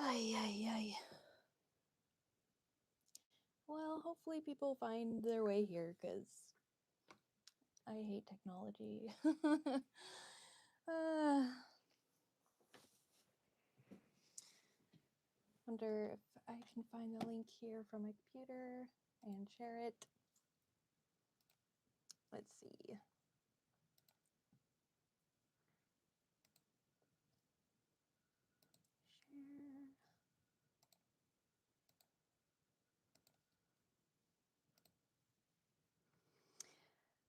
Ay, ay, ay. Well, hopefully people find their way here because I hate technology. uh, wonder if I can find the link here from my computer and share it. Let's see. Share.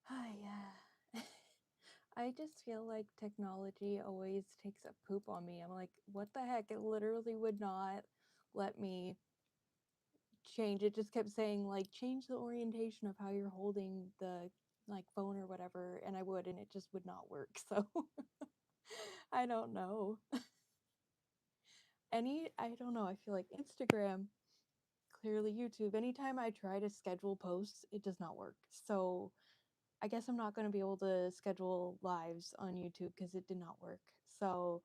Hi, yeah. I just feel like technology always takes a poop on me. I'm like, what the heck? It literally would not let me change. It just kept saying like change the orientation of how you're holding the like phone or whatever, and I would, and it just would not work. So I don't know. I don't know. I feel like Instagram, clearly YouTube. Anytime I try to schedule posts, it does not work. So I guess I'm not going to be able to schedule lives on YouTube because it did not work. So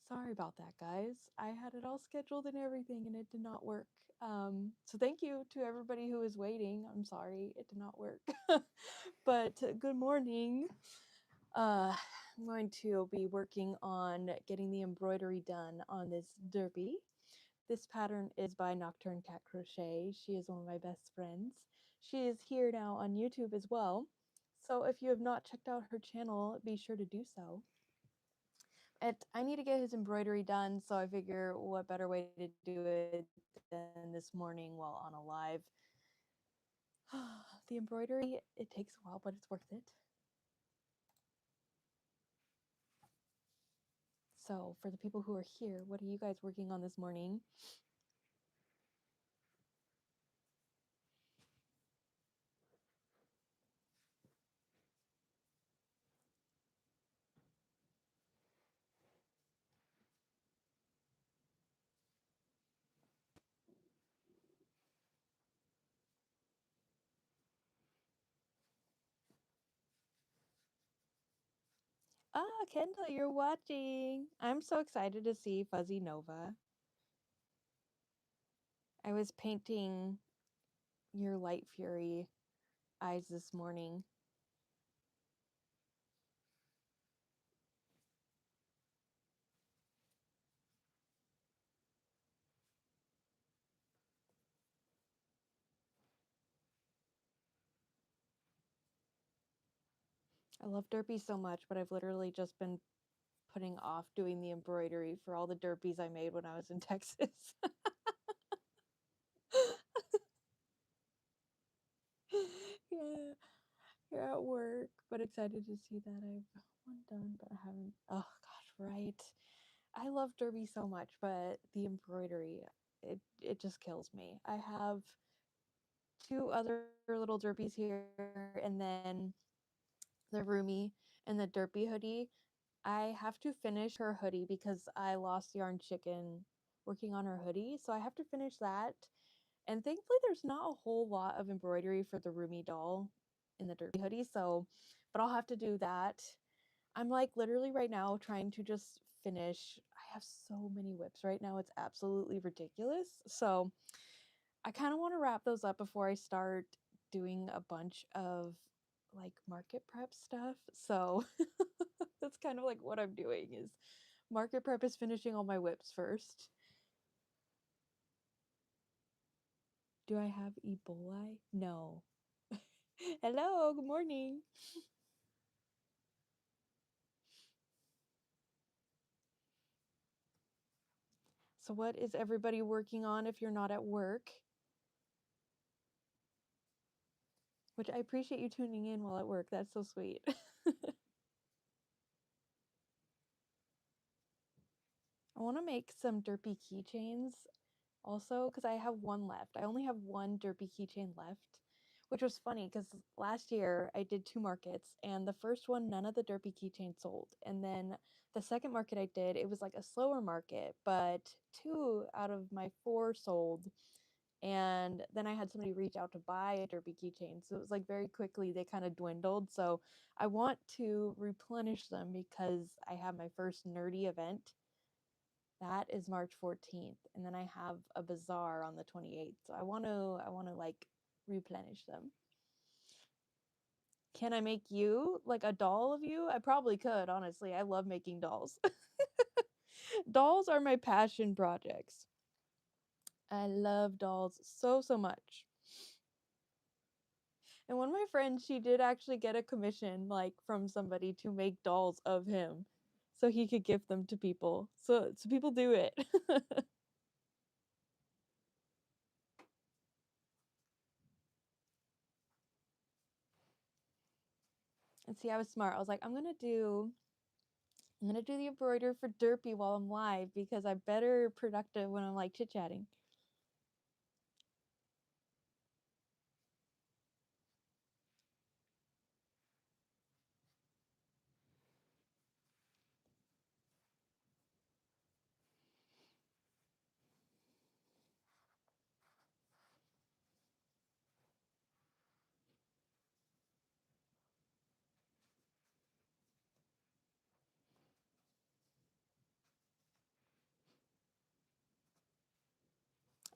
sorry about that, guys. I had it all scheduled and everything, and it did not work. So thank you to everybody who is waiting. I'm sorry it did not work. But good morning. I'm going to be working on getting the embroidery done on this derby. This pattern is by Nocturne Cat Crochet. She is one of my best friends. She is here now on YouTube as well. So if you have not checked out her channel, be sure to do so. I need to get his embroidery done, so I figure what better way to do it than this morning while on a live. The embroidery, it takes a while, but it's worth it. So for the people who are here, what are you guys working on this morning? Ah, Kendall, you're watching. I'm so excited to see Fuzzy Nova. I was painting your Light Fury eyes this morning. I love Derpy so much, but I've literally just been putting off doing the embroidery for all the derpies I made when I was in Texas. Yeah, you're at work, but excited to see that I've one done, but I haven't. Oh gosh, right. I love derby so much, but the embroidery, it just kills me. I have two other little derbies here, and then the roomie and the derpy hoodie. I have to finish her hoodie because I lost yarn chicken working on her hoodie, so I have to finish that. And thankfully, there's not a whole lot of embroidery for the Roomy doll in the derby hoodie, so, but I'll have to do that. I'm like literally right now trying to just finish. I have so many whips right now, it's absolutely ridiculous. So I kind of want to wrap those up before I start doing a bunch of like market prep stuff. So that's kind of like what I'm doing is market prep is finishing all my whips first. Do I have Ebola? No. Hello, good morning. So what is everybody working on if you're not at work? Which I appreciate you tuning in while at work. That's so sweet. I want to make some derpy keychains also because I have one left. I only have one derpy keychain left, which was funny because last year I did two markets, and the first one, none of the derpy keychains sold. And then the second market I did, it was like a slower market, but two out of my four sold. And then I had somebody reach out to buy a derpy keychain. So it was like very quickly they kind of dwindled. So I want to replenish them because I have my first nerdy event That is March 14th, and then I have a bazaar on the 28th. So I want to like replenish them. Can I make you like a doll of you? I probably could, honestly. I love making dolls. Dolls are my passion projects. I love dolls so, so much. And one of my friends, she did actually get a commission like from somebody to make dolls of him so he could give them to people. So people do it. And see, I was smart. I was like, I'm gonna do the embroidery for Derpy while I'm live because I'm better productive when I'm like chit chatting.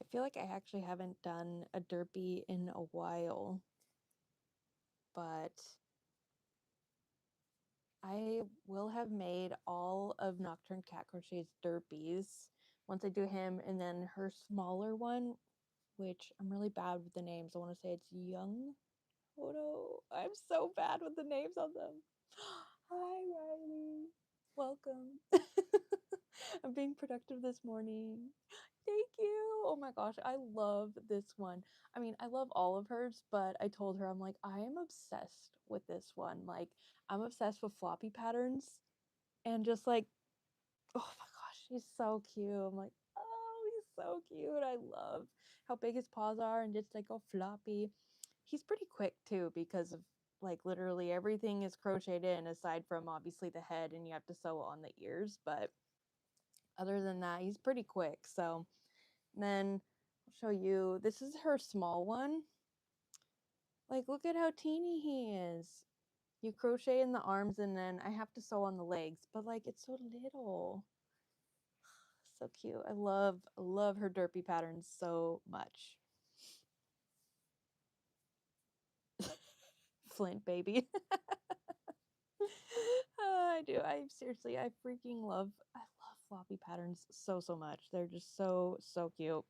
I feel like I actually haven't done a Derpy in a while, but I will have made all of Nocturne Cat Crochet's Derpies once I do him, and then her smaller one, which I'm really bad with the names. I want to say it's Young. Oh no, I'm so bad with the names on them. Hi, Riley. Welcome. I'm being productive this morning. Thank you. Oh my gosh, I love this one. I mean, I love all of hers, but I told her, I'm like, I am obsessed with this one. Like, I'm obsessed with floppy patterns and just like, oh my gosh, he's so cute. I'm like, oh, he's so cute. I love how big his paws are and just like all floppy. He's pretty quick too because of like literally everything is crocheted in aside from obviously the head and you have to sew on the ears, but other than that, he's pretty quick. So then I'll show you. This is her small one. Like, look at how teeny he is. You crochet in the arms and then I have to sew on the legs, but like it's so little. So cute. I love her derpy patterns so much. Flint baby. I do. I seriously, I freaking love floppy patterns so much. They're just so cute.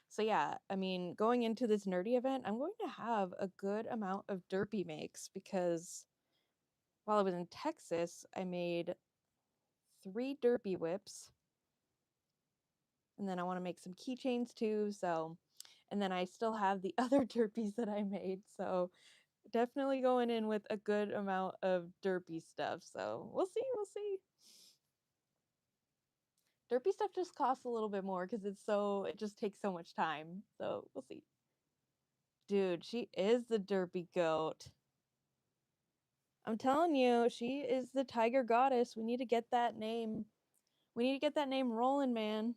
So yeah, I mean, going into this nerdy event, I'm going to have a good amount of derpy makes because while I was in Texas, I made 3 derpy whips. And then I want to make some keychains too, so and then I still have the other derpies that I made. So definitely going in with a good amount of derpy stuff. So we'll see. Derpy stuff just costs a little bit more because it just takes so much time. So we'll see. Dude, she is the derpy goat. I'm telling you, she is the tiger goddess. We need to get that name. We need to get that name rolling, man.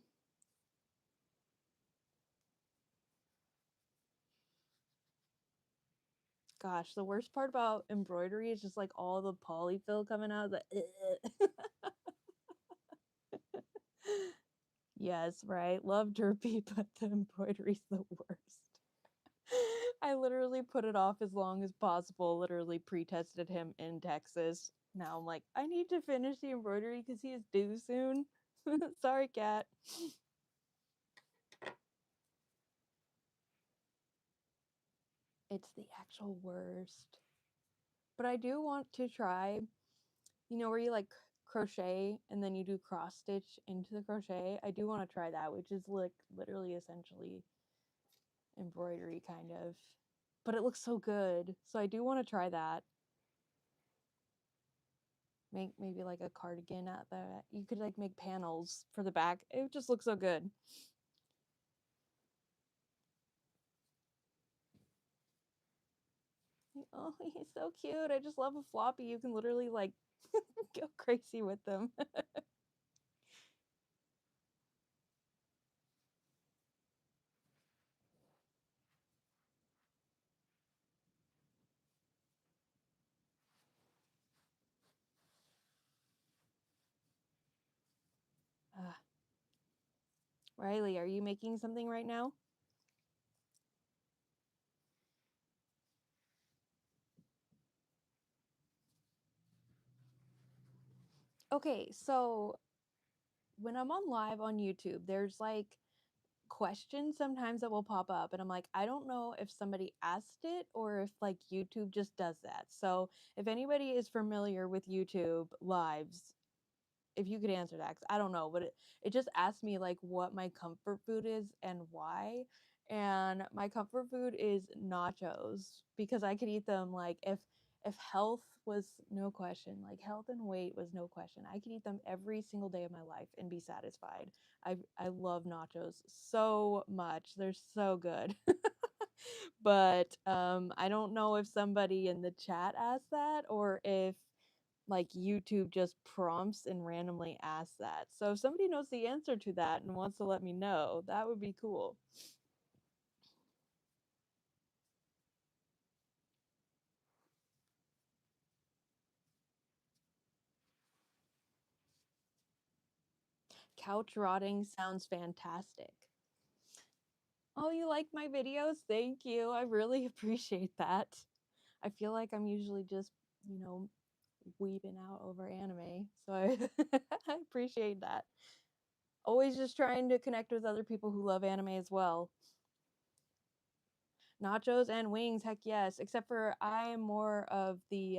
Gosh, the worst part about embroidery is just like all the polyfill coming out. Yes, right. Love derpy, but the embroidery's the worst. I literally put it off as long as possible, literally pre-tested him in Texas. Now I'm like, I need to finish the embroidery because he is due soon. Sorry, cat. It's the actual worst. But I do want to try, where you like crochet and then you do cross stitch into the crochet. I do want to try that, which is like literally essentially embroidery kind of. But it looks so good. So I do want to try that. Make maybe like a cardigan at that. You could like make panels for the back. It just looks so good. Oh, he's so cute. I just love a floppy. You can literally like go crazy with them. Riley, are you making something right now? Okay, so when I'm on live on YouTube, there's like questions sometimes that will pop up, and I'm like, I don't know if somebody asked it or if like YouTube just does that. So if anybody is familiar with YouTube lives, if you could answer that, 'cause I don't know, but it just asked me like what my comfort food is and why. And my comfort food is nachos because I could eat them like if health was no question, like health and weight was no question, I could eat them every single day of my life and be satisfied. I love nachos so much. They're so good. But I don't know if somebody in the chat asked that or if like YouTube just prompts and randomly asks that. So if somebody knows the answer to that and wants to let me know, that would be cool. Couch rotting sounds fantastic. Oh, you like my videos? Thank you. I really appreciate that. I feel like I'm usually just, you know, weeping out over anime. So I, I appreciate that. Always just trying to connect with other people who love anime as well. Nachos and wings, heck yes. Except for I'm more of the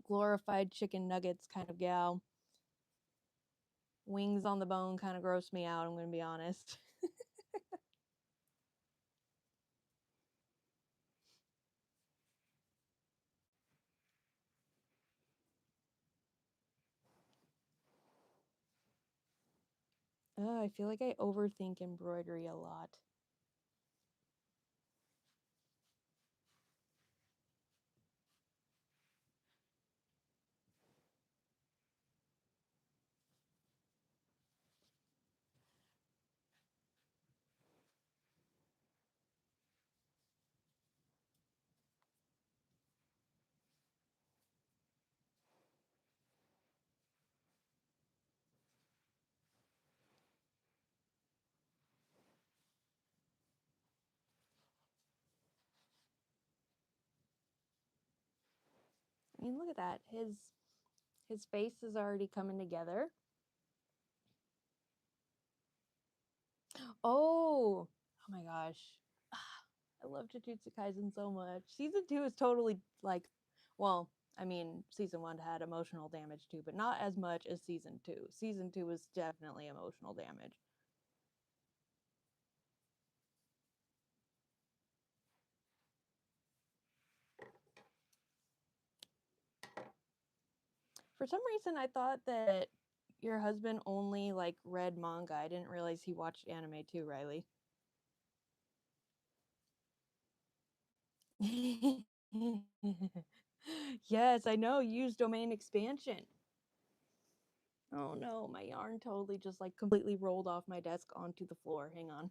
glorified chicken nuggets kind of gal. Wings on the bone kind of gross me out, I'm going to be honest. I feel like I overthink embroidery a lot. I mean, look at that. His face is already coming together. Oh my gosh. I love Jujutsu Kaisen so much. Season 2 is totally like, well, I mean, season 1 had emotional damage too, but not as much as season 2. Season 2 was definitely emotional damage. For some reason, I thought that your husband only like read manga. I didn't realize he watched anime too, Riley. Yes, I know. Use domain expansion. Oh no, my yarn totally just like completely rolled off my desk onto the floor. Hang on.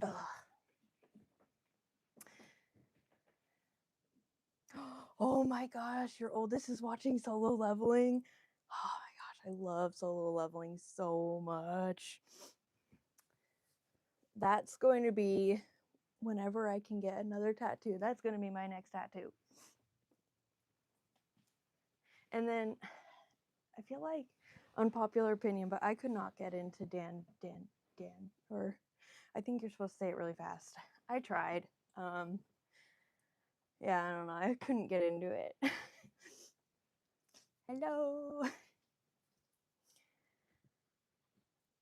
Ugh. Oh my gosh, your oldest is watching Solo Leveling. Oh my gosh, I love Solo Leveling so much. That's going to be whenever I can get another tattoo. That's going to be my next tattoo. And then I feel like unpopular opinion, but I could not get into Dan, or I think you're supposed to say it really fast. I tried. Yeah, I don't know. I couldn't get into it. Hello.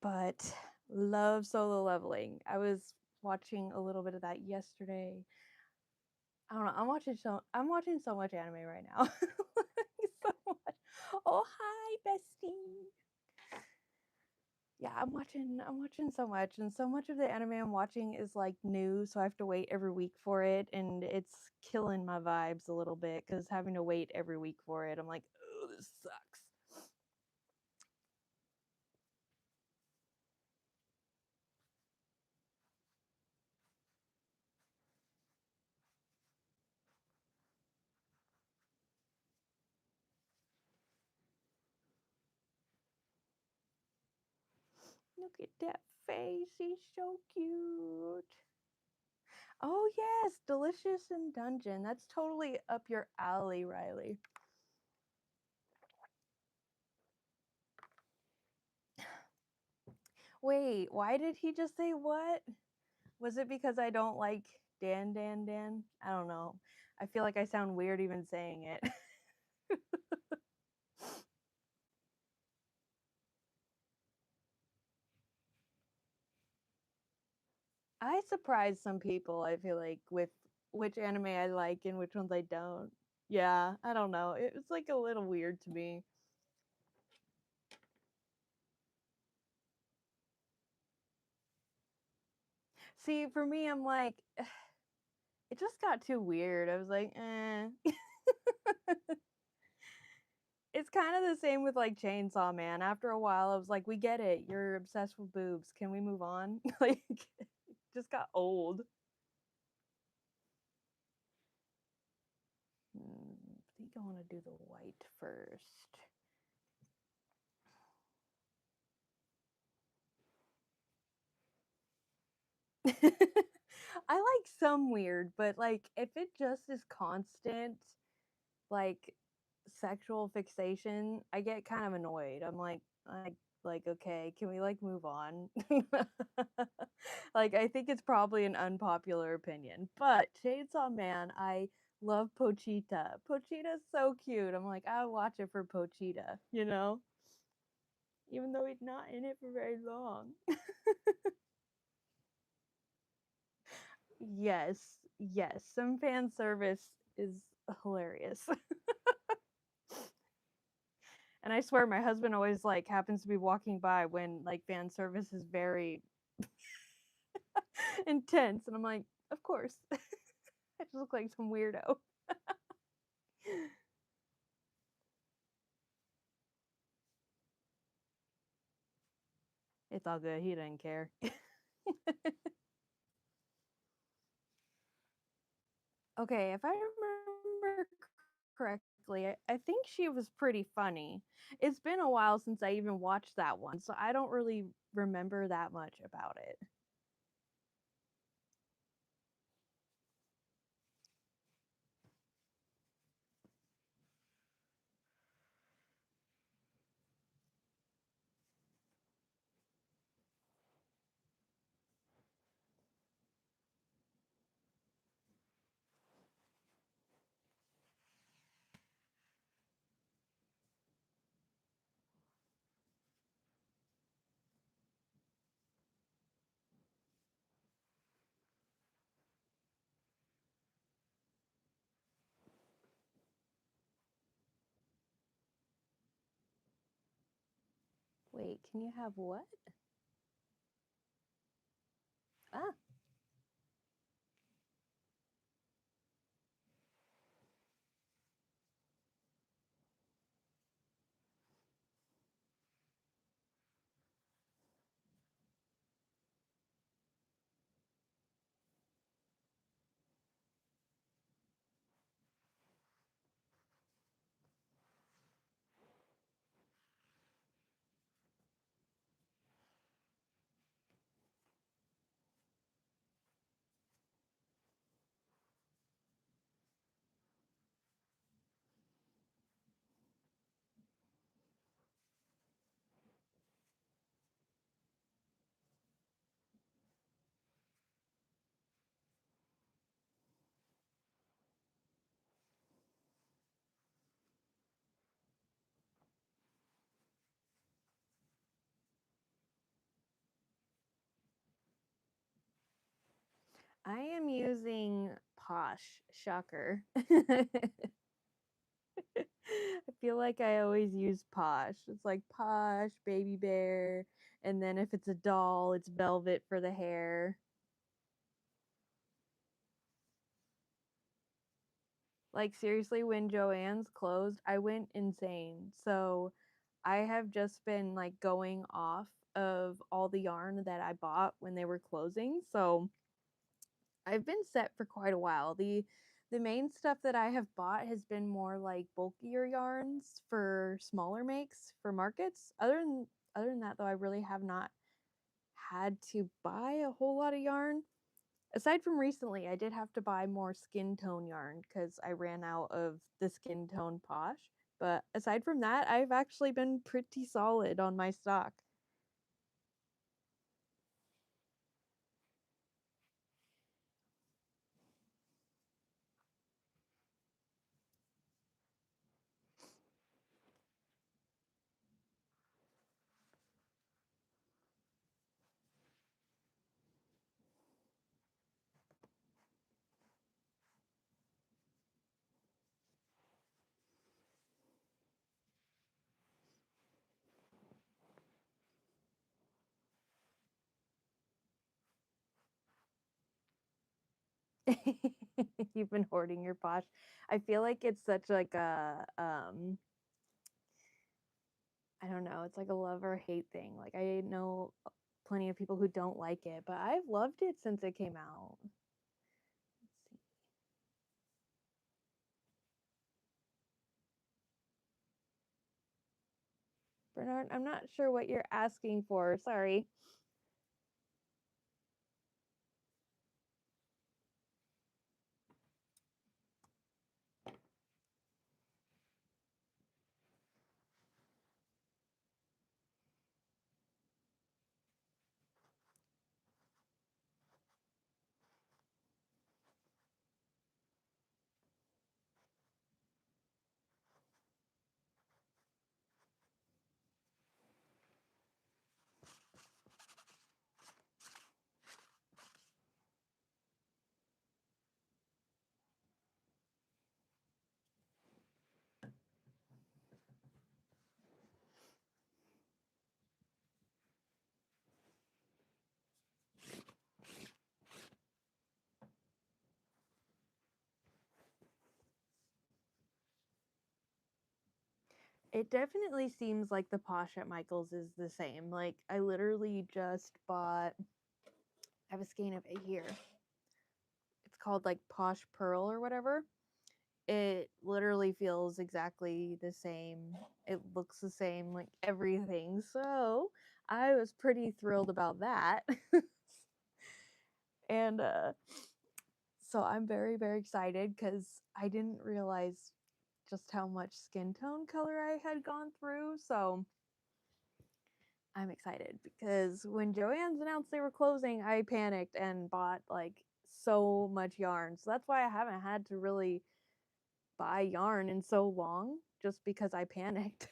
but love Solo Leveling. I was watching a little bit of that yesterday. I don't know. I'm watching so much anime right now. So much. Oh, hi, bestie. Yeah, I'm watching so much, and so much of the anime I'm watching is like new, so I have to wait every week for it, and it's killing my vibes a little bit because having to wait every week for it, I'm like, oh, this sucks. Look at that face, he's so cute. Oh yes, Delicious in Dungeon. That's totally up your alley, Riley. Wait, why did he just say what? Was it because I don't like Dan Dan Dan? I don't know. I feel like I sound weird even saying it. I surprise some people, I feel like, with which anime I like and which ones I don't. Yeah, I don't know. It was like a little weird to me. See, for me, I'm like, it just got too weird. I was like, eh. It's kind of the same with like Chainsaw Man. After a while, I was like, we get it. You're obsessed with boobs. Can we move on? Like, it just got old. I think I want to do the white first. I like some weird, but like if it just is constant, like sexual fixation, I get kind of annoyed. I'm like okay, can we like move on? Like I think it's probably an unpopular opinion, but Chainsaw Man, I love Pochita. Pochita's so cute. I'm like, I'll watch it for Pochita, you know? Even though he's not in it for very long. Yes, yes, some fan service is hilarious. And I swear my husband always like happens to be walking by when like fan service is very intense and I'm like, of course. I just look like some weirdo. It's all good. He didn't care. Okay, if I remember correctly, I think she was pretty funny. It's been a while since I even watched that one, so I don't really remember that much about it. Wait, can you have what? Ah, I am using Posh. Shocker. I feel like I always use Posh. It's like Posh, Baby Bear, and then if it's a doll, it's Velvet for the hair. Like seriously, when Joann's closed, I went insane. So I have just been like going off of all the yarn that I bought when they were closing. So I've been set for quite a while. The main stuff that I have bought has been more like bulkier yarns for smaller makes for markets. Other than that though, I really have not had to buy a whole lot of yarn. Aside from recently, I did have to buy more skin tone yarn because I ran out of the skin tone Posh. But aside from that, I've actually been pretty solid on my stock. You've been hoarding your Posh. I feel like it's such like a I don't know, it's like a love or hate thing. Like I know plenty of people who don't like it, but I've loved it since it came out. Let's see. Bernard, I'm not sure what you're asking for. Sorry. It definitely seems like the Posh at Michael's is the same. Like I literally just bought I have a skein of it here. It's called like Posh Pearl or whatever. It literally feels exactly the same. It looks the same, like everything. So I was pretty thrilled about that. And so I'm very, very excited because I didn't realize just how much skin tone color I had gone through. So I'm excited because when Joann's announced they were closing, I panicked and bought like so much yarn. So that's why I haven't had to really buy yarn in so long, just because I panicked.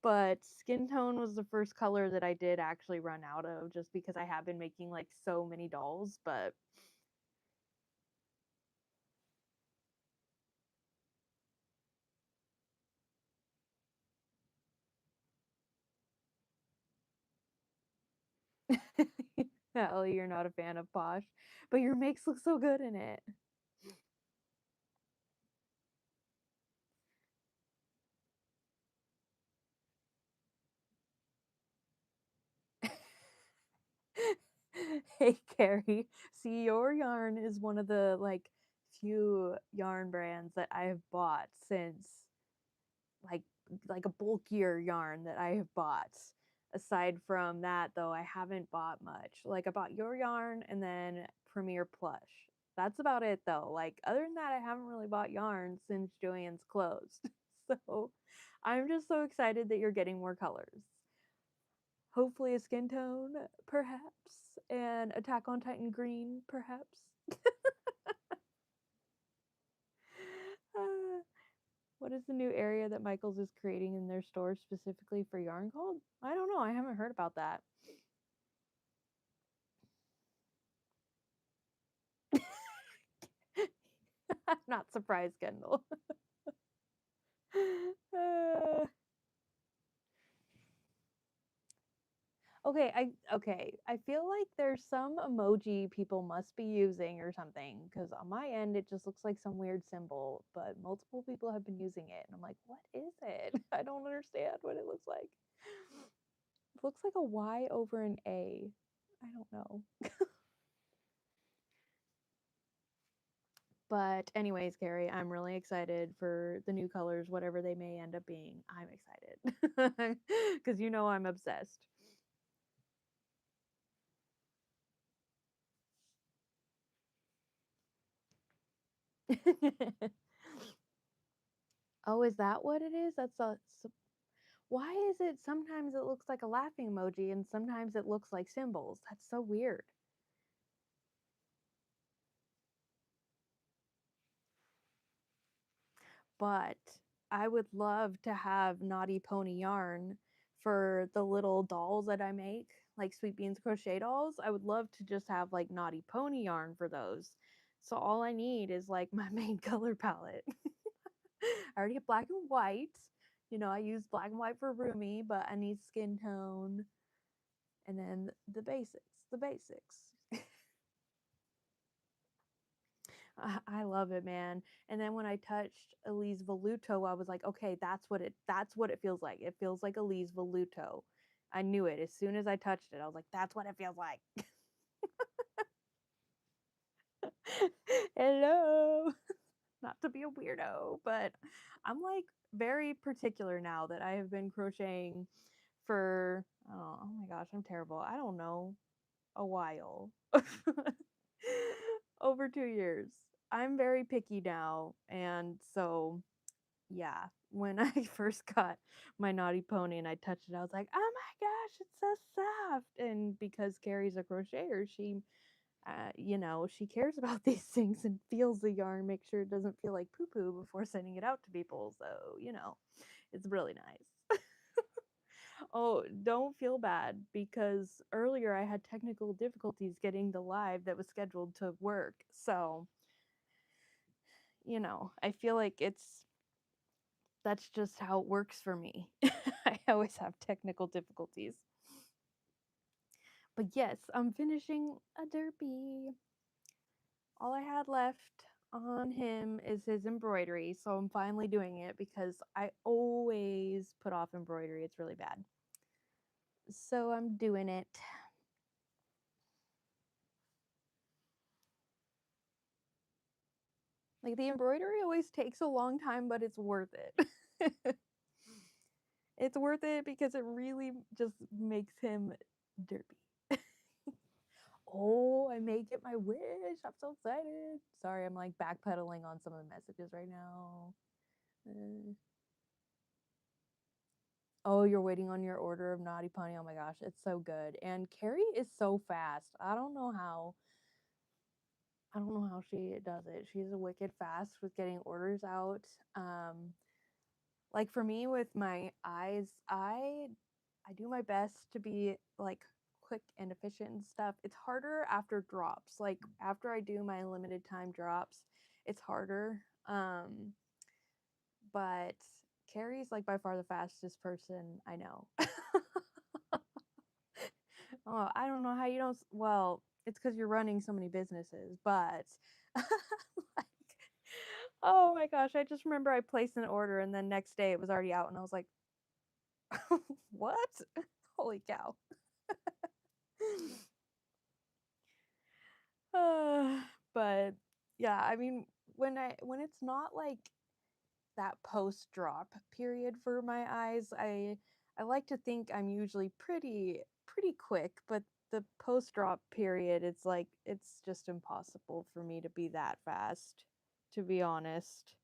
But skin tone was the first color that I did actually run out of, just because I have been making like so many dolls. But Ellie, you're not a fan of Posh, but your makes look so good in it. Hey Carrie, see, your yarn is one of the like few yarn brands that I have bought since like like a bulkier yarn that I have bought. Aside from that though, I haven't bought much. Like I bought your yarn and then Premier Plush. That's about it though. Like other than that, I haven't really bought yarn since Joann's closed. So I'm just so excited that you're getting more colors. Hopefully a skin tone, perhaps, and Attack on Titan green, perhaps. Uh, what is the new area that Michaels is creating in their store specifically for yarn called? I don't know. I haven't heard about that. not surprised, Kendall. Uh, okay. I feel like there's some emoji people must be using or something because on my end it just looks like some weird symbol, but multiple people have been using it, and I'm like, what is it? I don't understand what it looks like. It looks like a Y over an A. I don't know. But anyways, Carrie, I'm really excited for the new colors, whatever they may end up being. I'm excited because you know I'm obsessed. Oh, is that what it is? Why is it sometimes it looks like a laughing emoji and sometimes it looks like symbols? That's so weird. But I would love to have Naughty Pony yarn for the little dolls that I make, like Sweet Beans crochet dolls. I would love to just have like Naughty Pony yarn for those. So all I need is like my main color palette. I already have black and white. You know, I use black and white for Roomy, but I need skin tone and then the basics, the basics. I love it, man. And then when I touched Elise Voluto, I was like, okay, that's what it feels like. It feels like Elise Voluto. I knew it as soon as I touched it. I was like, that's what it feels like. Hello. Not to be a weirdo, but I'm like very particular now that I have been crocheting for oh my gosh, I'm terrible. I don't know, a while. Over 2 years. I'm very picky now, and so yeah, when I first got my Naughty Pony and I touched it, I was like, "Oh my gosh, it's so soft!" And because Carrie's a crocheter, she, you know, she cares about these things and feels the yarn, make sure it doesn't feel like poo poo before sending it out to people. So you know, it's really nice. Oh, don't feel bad because earlier I had technical difficulties getting the live that was scheduled to work. So, you know, I feel like that's just how it works for me. I always have technical difficulties. But yes, I'm finishing a derpy. All I had left on him is his embroidery, so I'm finally doing it because I always put off embroidery. It's really bad. So I'm doing it. Like the embroidery always takes a long time, but it's worth it. It's worth it because it really just makes him derpy. Oh, I may get my wish. I'm so excited. Sorry, I'm like backpedaling on some of the messages right now. Oh, you're waiting on your order of Naughty Pony. Oh my gosh, it's so good. And Carrie is so fast. I don't know how she does it. She's a wicked fast with getting orders out. Like for me with my eyes, I do my best to be like quick and efficient and stuff. It's harder after drops. Like after I do my limited time drops, it's harder. But Carrie's like by far the fastest person I know. Oh, I don't know how you don't. Well, it's because you're running so many businesses, but like, oh my gosh, I just remember I placed an order and then next day it was already out, and I was like, what? Holy cow. But yeah, I mean, when it's not like that post drop period for my eyes, I like to think I'm usually pretty quick, but the post drop period, it's like it's just impossible for me to be that fast, to be honest.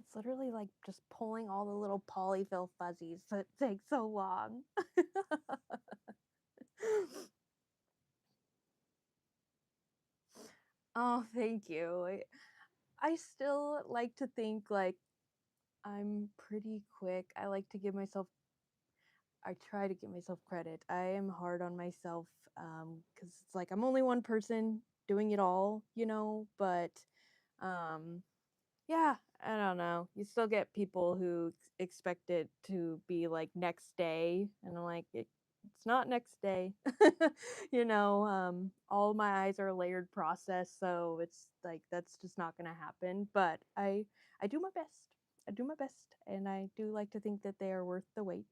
It's literally like just pulling all the little polyfill fuzzies that take so long. Oh, thank you. I still like to think like I'm pretty quick. I try to give myself credit. I am hard on myself because it's like I'm only one person doing it all, but um, yeah, I don't know. You still get people who expect it to be like next day, and I'm like, it's not next day. All my eyes are a layered process, so it's like that's just not gonna happen. But I do my best. I do my best, and I do like to think that they are worth the wait.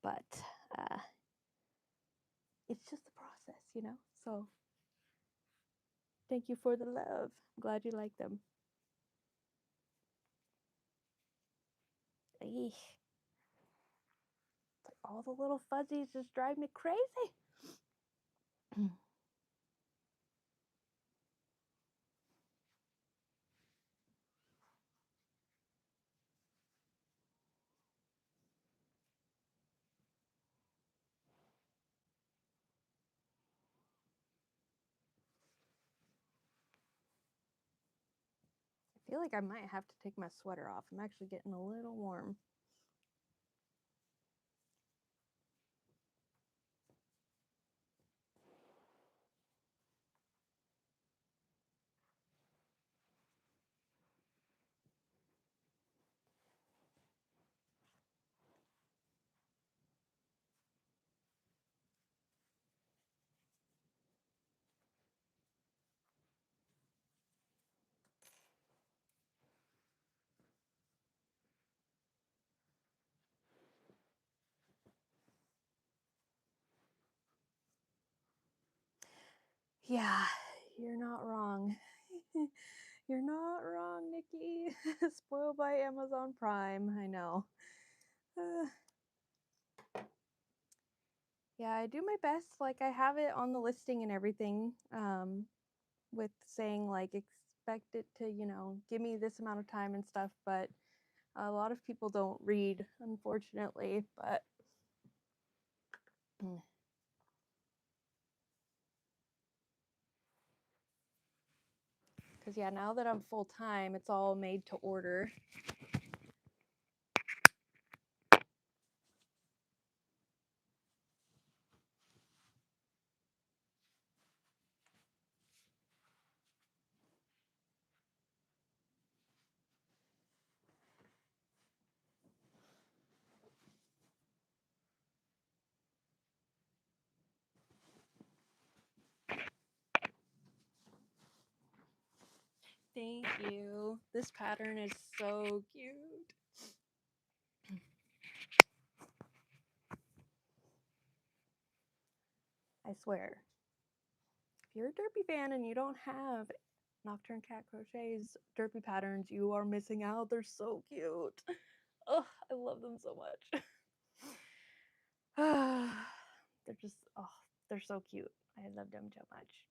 But uh, it's just a process. So thank you for the love. I'm glad you like them. Eesh. All the little fuzzies just drive me crazy. I feel like I might have to take my sweater off. I'm actually getting a little warm. Yeah, you're not wrong. You're not wrong, Nikki. Spoiled by Amazon Prime. I know. Yeah, I do my best. Like I have it on the listing and everything, with saying like expect it to, give me this amount of time and stuff, but a lot of people don't read, unfortunately, but because yeah, now that I'm full time, it's all made to order. Thank you. This pattern is so cute. I swear, if you're a Derpy fan and you don't have Nocturne Cat Crochet's Derpy patterns, you are missing out. They're so cute. Oh, I love them so much. They're just, oh, they're so cute. I love them so much.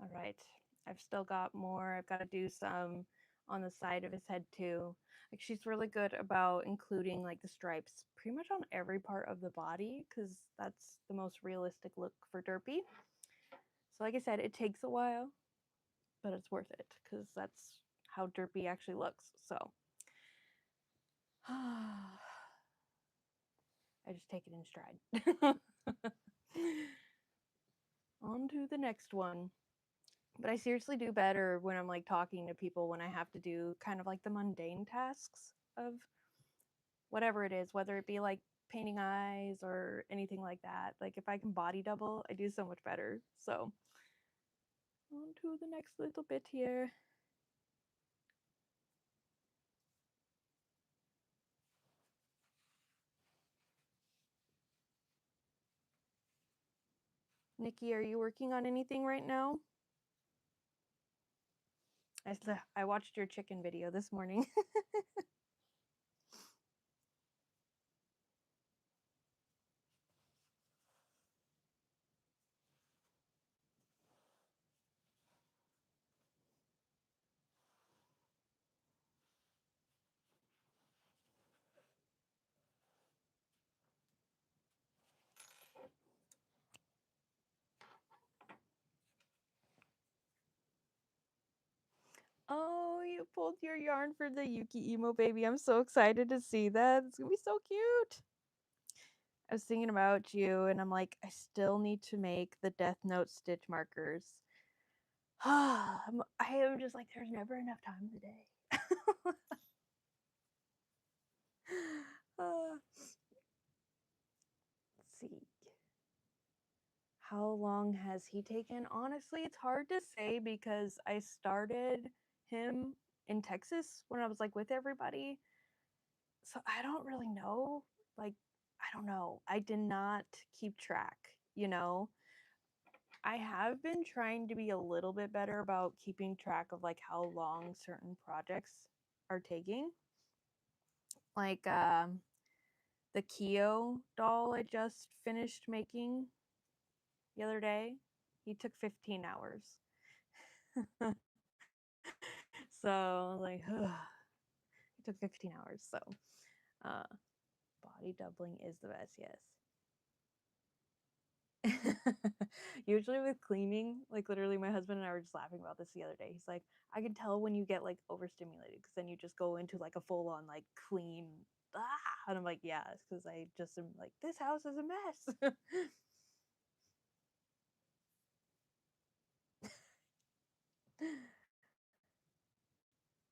All right. I've still got more. I've got to do some on the side of his head too. Like she's really good about including like the stripes pretty much on every part of the body because that's the most realistic look for Derpy. So like I said, it takes a while, but it's worth it because that's how Derpy actually looks. So I just take it in stride. On to the next one. But I seriously do better when I'm like talking to people when I have to do kind of like the mundane tasks of whatever it is, whether it be like painting eyes or anything like that. Like if I can body double, I do so much better. So on to the next little bit here. Nikki, are you working on anything right now? I watched your chicken video this morning. pulled your yarn for the Yuki emo baby. I'm so excited to see that. It's gonna be so cute. I was thinking about you, and I'm like, I still need to make the Death Note stitch markers. I am just like, there's never enough time in the day. Let's see. How long has he taken? Honestly, it's hard to say because I started him in Texas when I was like with everybody. So I don't really know. Like, I don't know. I did not keep track, you know? I have been trying to be a little bit better about keeping track of like how long certain projects are taking. Like the Kyo doll I just finished making the other day, he took 15 hours. So like it took 15 hours. So uh body doubling is the best, yes. Usually with cleaning, like literally my husband and I were just laughing about this the other day. He's like, I can tell when you get like overstimulated because then you just go into like a full on like clean and I'm like, yeah, it's because I just am like, this house is a mess.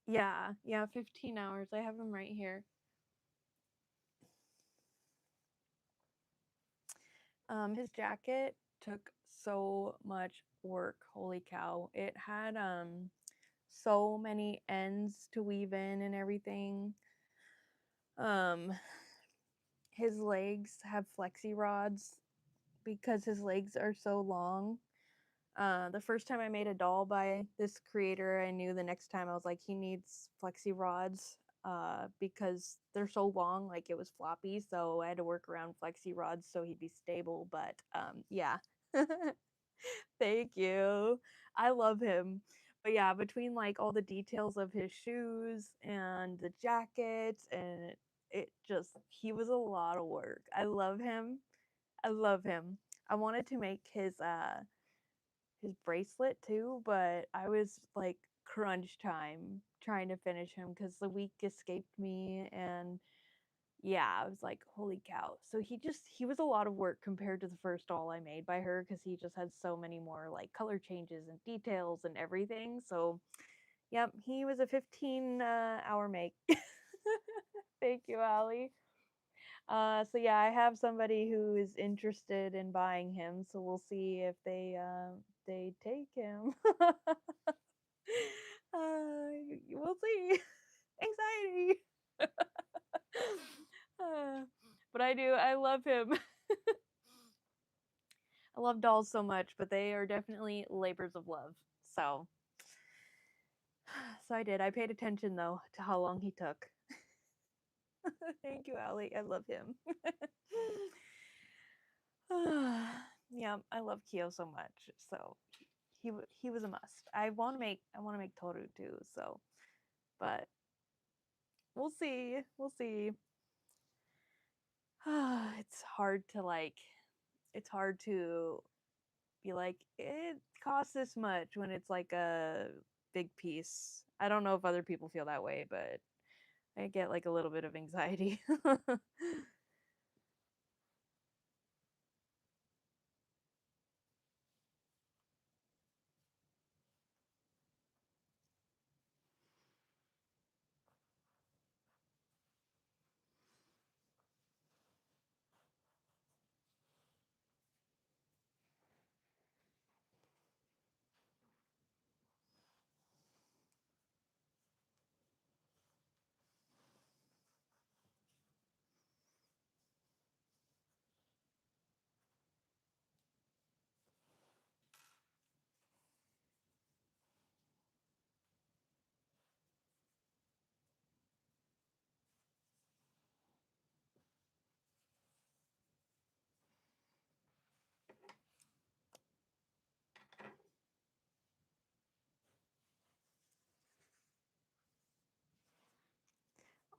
Yeah, 15 hours. I have them right here. His jacket took so much work. Holy cow. It had so many ends to weave in and everything. Um his legs have flexi rods because his legs are so long. The first time I made a doll by this creator, I knew the next time I was like, he needs flexi rods because they're so long, like it was floppy, so I had to work around flexi rods so he'd be stable. But yeah. Thank you. I love him. But yeah, between like all the details of his shoes and the jackets and it just he was a lot of work. I love him. I love him. I wanted to make his bracelet too, but I was like crunch time trying to finish him because the week escaped me and yeah, I was like, holy cow. So he was a lot of work compared to the first doll I made by her because he just had so many more like color changes and details and everything. So, yep, he was a 15 hour make. Thank you, Allie. So yeah, I have somebody who is interested in buying him, so we'll see if they take him. We'll see. Anxiety. Uh, but I love him. I love dolls so much, but they are definitely labors of love. So, so I did. I paid attention though to how long he took. Thank you, Allie. I love him. Yeah, I love Kyo so much. So he was a must. I want to make Toru too. So, but we'll see. We'll see. It's hard to like. It's hard to be like it costs this much when it's like a big piece. I don't know if other people feel that way, but I get like a little bit of anxiety.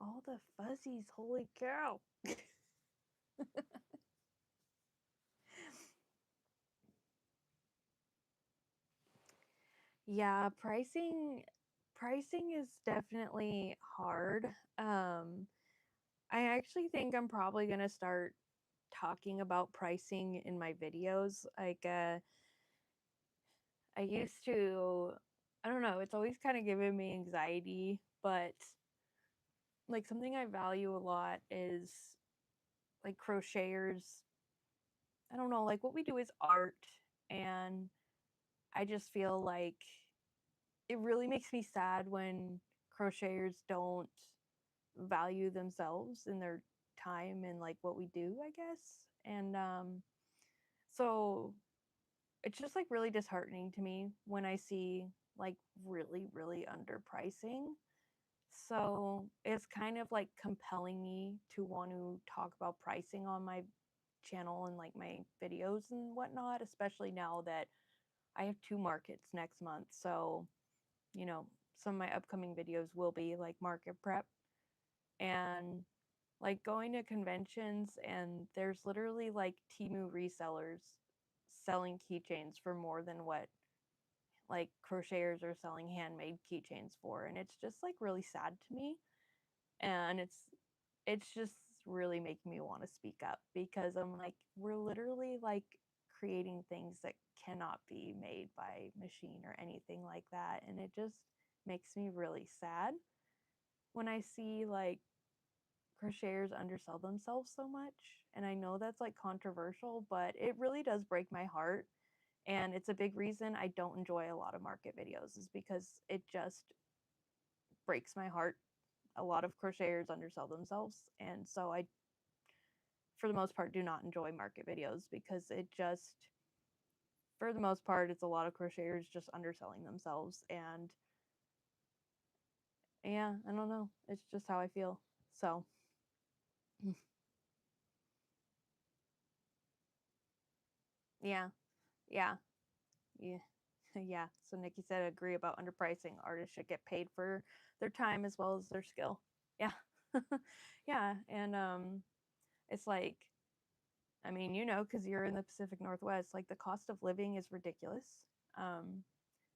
All the fuzzies, holy cow. Yeah, pricing pricing is definitely hard. I actually think I'm probably gonna start talking about pricing in my videos. Like, I used to, I don't know, it's always kind of given me anxiety, but like something I value a lot is like crocheters. I don't know, like what we do is art, and I just feel like it really makes me sad when crocheters don't value themselves and their time and like what we do, I guess. And so it's just like really disheartening to me when I see like really underpricing. So it's kind of like compelling me to want to talk about pricing on my channel and like my videos and whatnot, especially now that I have 2 markets next month. So, you know, some of my upcoming videos will be like market prep and like going to conventions, and there's literally like Temu resellers selling keychains for more than what like crocheters are selling handmade keychains for, and it's just like really sad to me. And it's just really making me want to speak up because I'm like, we're literally like creating things that cannot be made by machine or anything like that, and it just makes me really sad when I see like crocheters undersell themselves so much. And I know that's like controversial, but it really does break my heart. And it's a big reason I don't enjoy a lot of market videos, is because it just breaks my heart. A lot of crocheters undersell themselves. And so I, for the most part, do not enjoy market videos because it just, for the most part, it's a lot of crocheters just underselling themselves. And yeah, I don't know. It's just how I feel. So, yeah, yeah. Yeah. Yeah. So Nikki said, agree about underpricing. Artists should get paid for their time as well as their skill. Yeah. Yeah. And it's like, I mean, you know, because you're in the Pacific Northwest, like the cost of living is ridiculous. Um,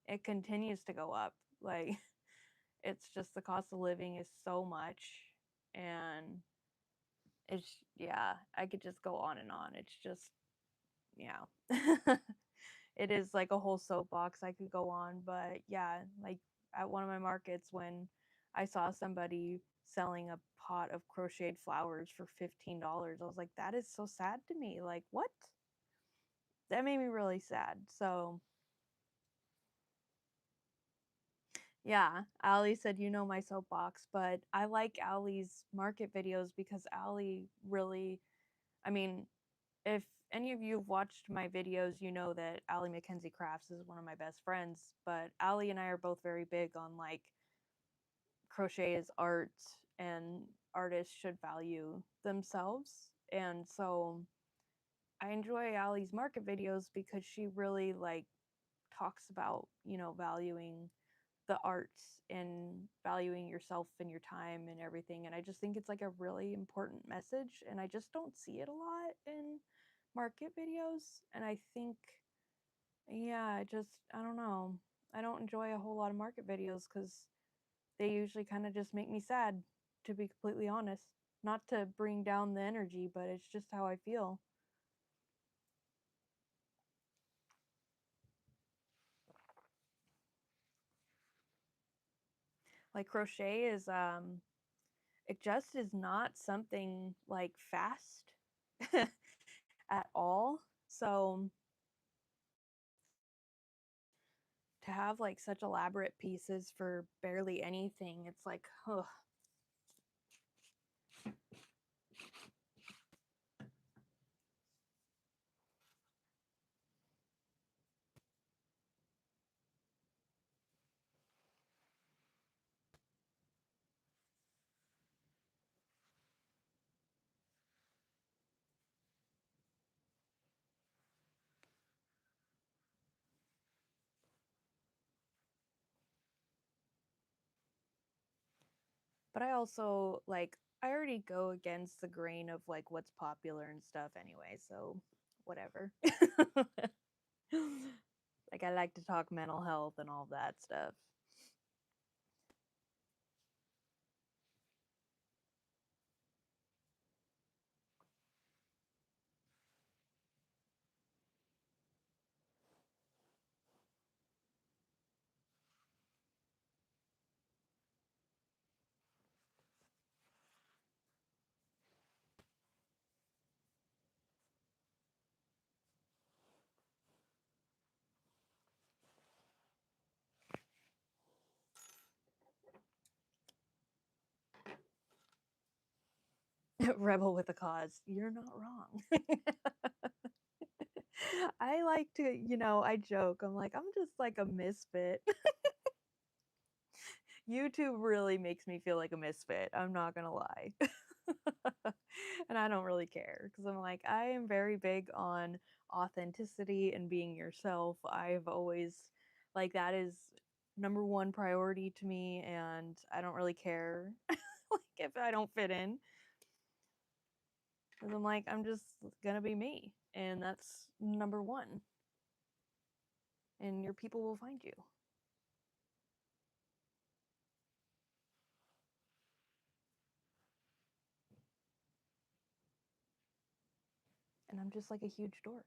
it continues to go up. Like, it's just the cost of living is so much. And it's, yeah, I could just go on and on. It's just, yeah. It is like a whole soapbox I could go on, but yeah, like at one of my markets when I saw somebody selling a pot of crocheted flowers for $15, I was like, that is so sad to me. Like, what? That made me really sad. So yeah, Ali said, you know, my soapbox, but I like Ali's market videos because Ali really, I mean, if any of you have watched my videos, you know that Allie Mackenzie Crafts is one of my best friends. But Allie and I are both very big on like crochet is art, and artists should value themselves. And so I enjoy Allie's market videos because she really like talks about, you know, valuing the arts and valuing yourself and your time and everything. And I just think it's like a really important message, and I just don't see it a lot in market videos. And I think, yeah, I don't know, I don't enjoy a whole lot of market videos because they usually kind of just make me sad, to be completely honest. Not to bring down the energy, but it's just how I feel. Like crochet is it just is not something like fast at all. So to have like such elaborate pieces for barely anything, it's like, ugh. But I also like, I already go against the grain of like what's popular and stuff anyway, so whatever. Like I like to talk mental health and all that stuff. Rebel with a cause. You're not wrong. I like to, I joke. I'm like, I'm just like a misfit. YouTube really makes me feel like a misfit. I'm not gonna lie. And I don't really care because I'm like, I am very big on authenticity and being yourself. I've always, like, that is number one priority to me, and I don't really care like if I don't fit in. Because I'm like, I'm just gonna be me, and that's number one. And your people will find you. And I'm just like a huge dork.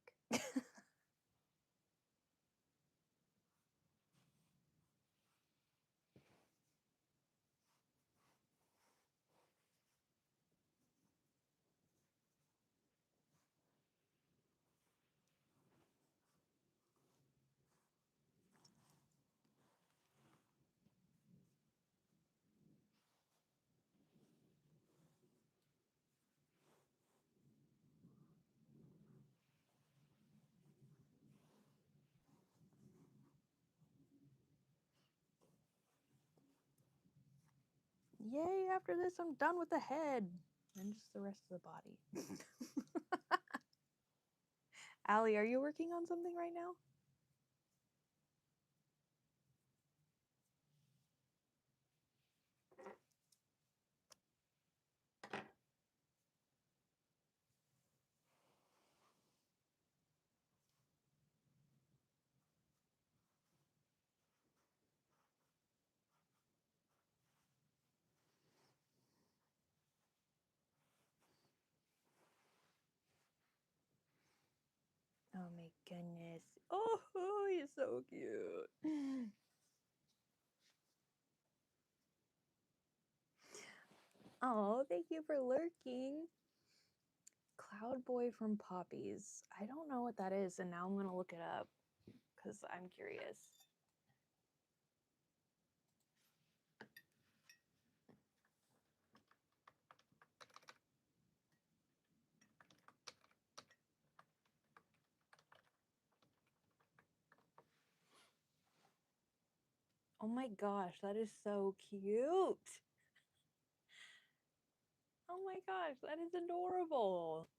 Yay, after this, I'm done with the head. And just the rest of the body. Allie, are you working on something right now? Oh my goodness. Oh, you're so cute. Oh, thank you for lurking. Cloud Boy from Poppies. I don't know what that is, and now I'm going to look it up because I'm curious. Oh my gosh, that is so cute. Oh my gosh, that is adorable.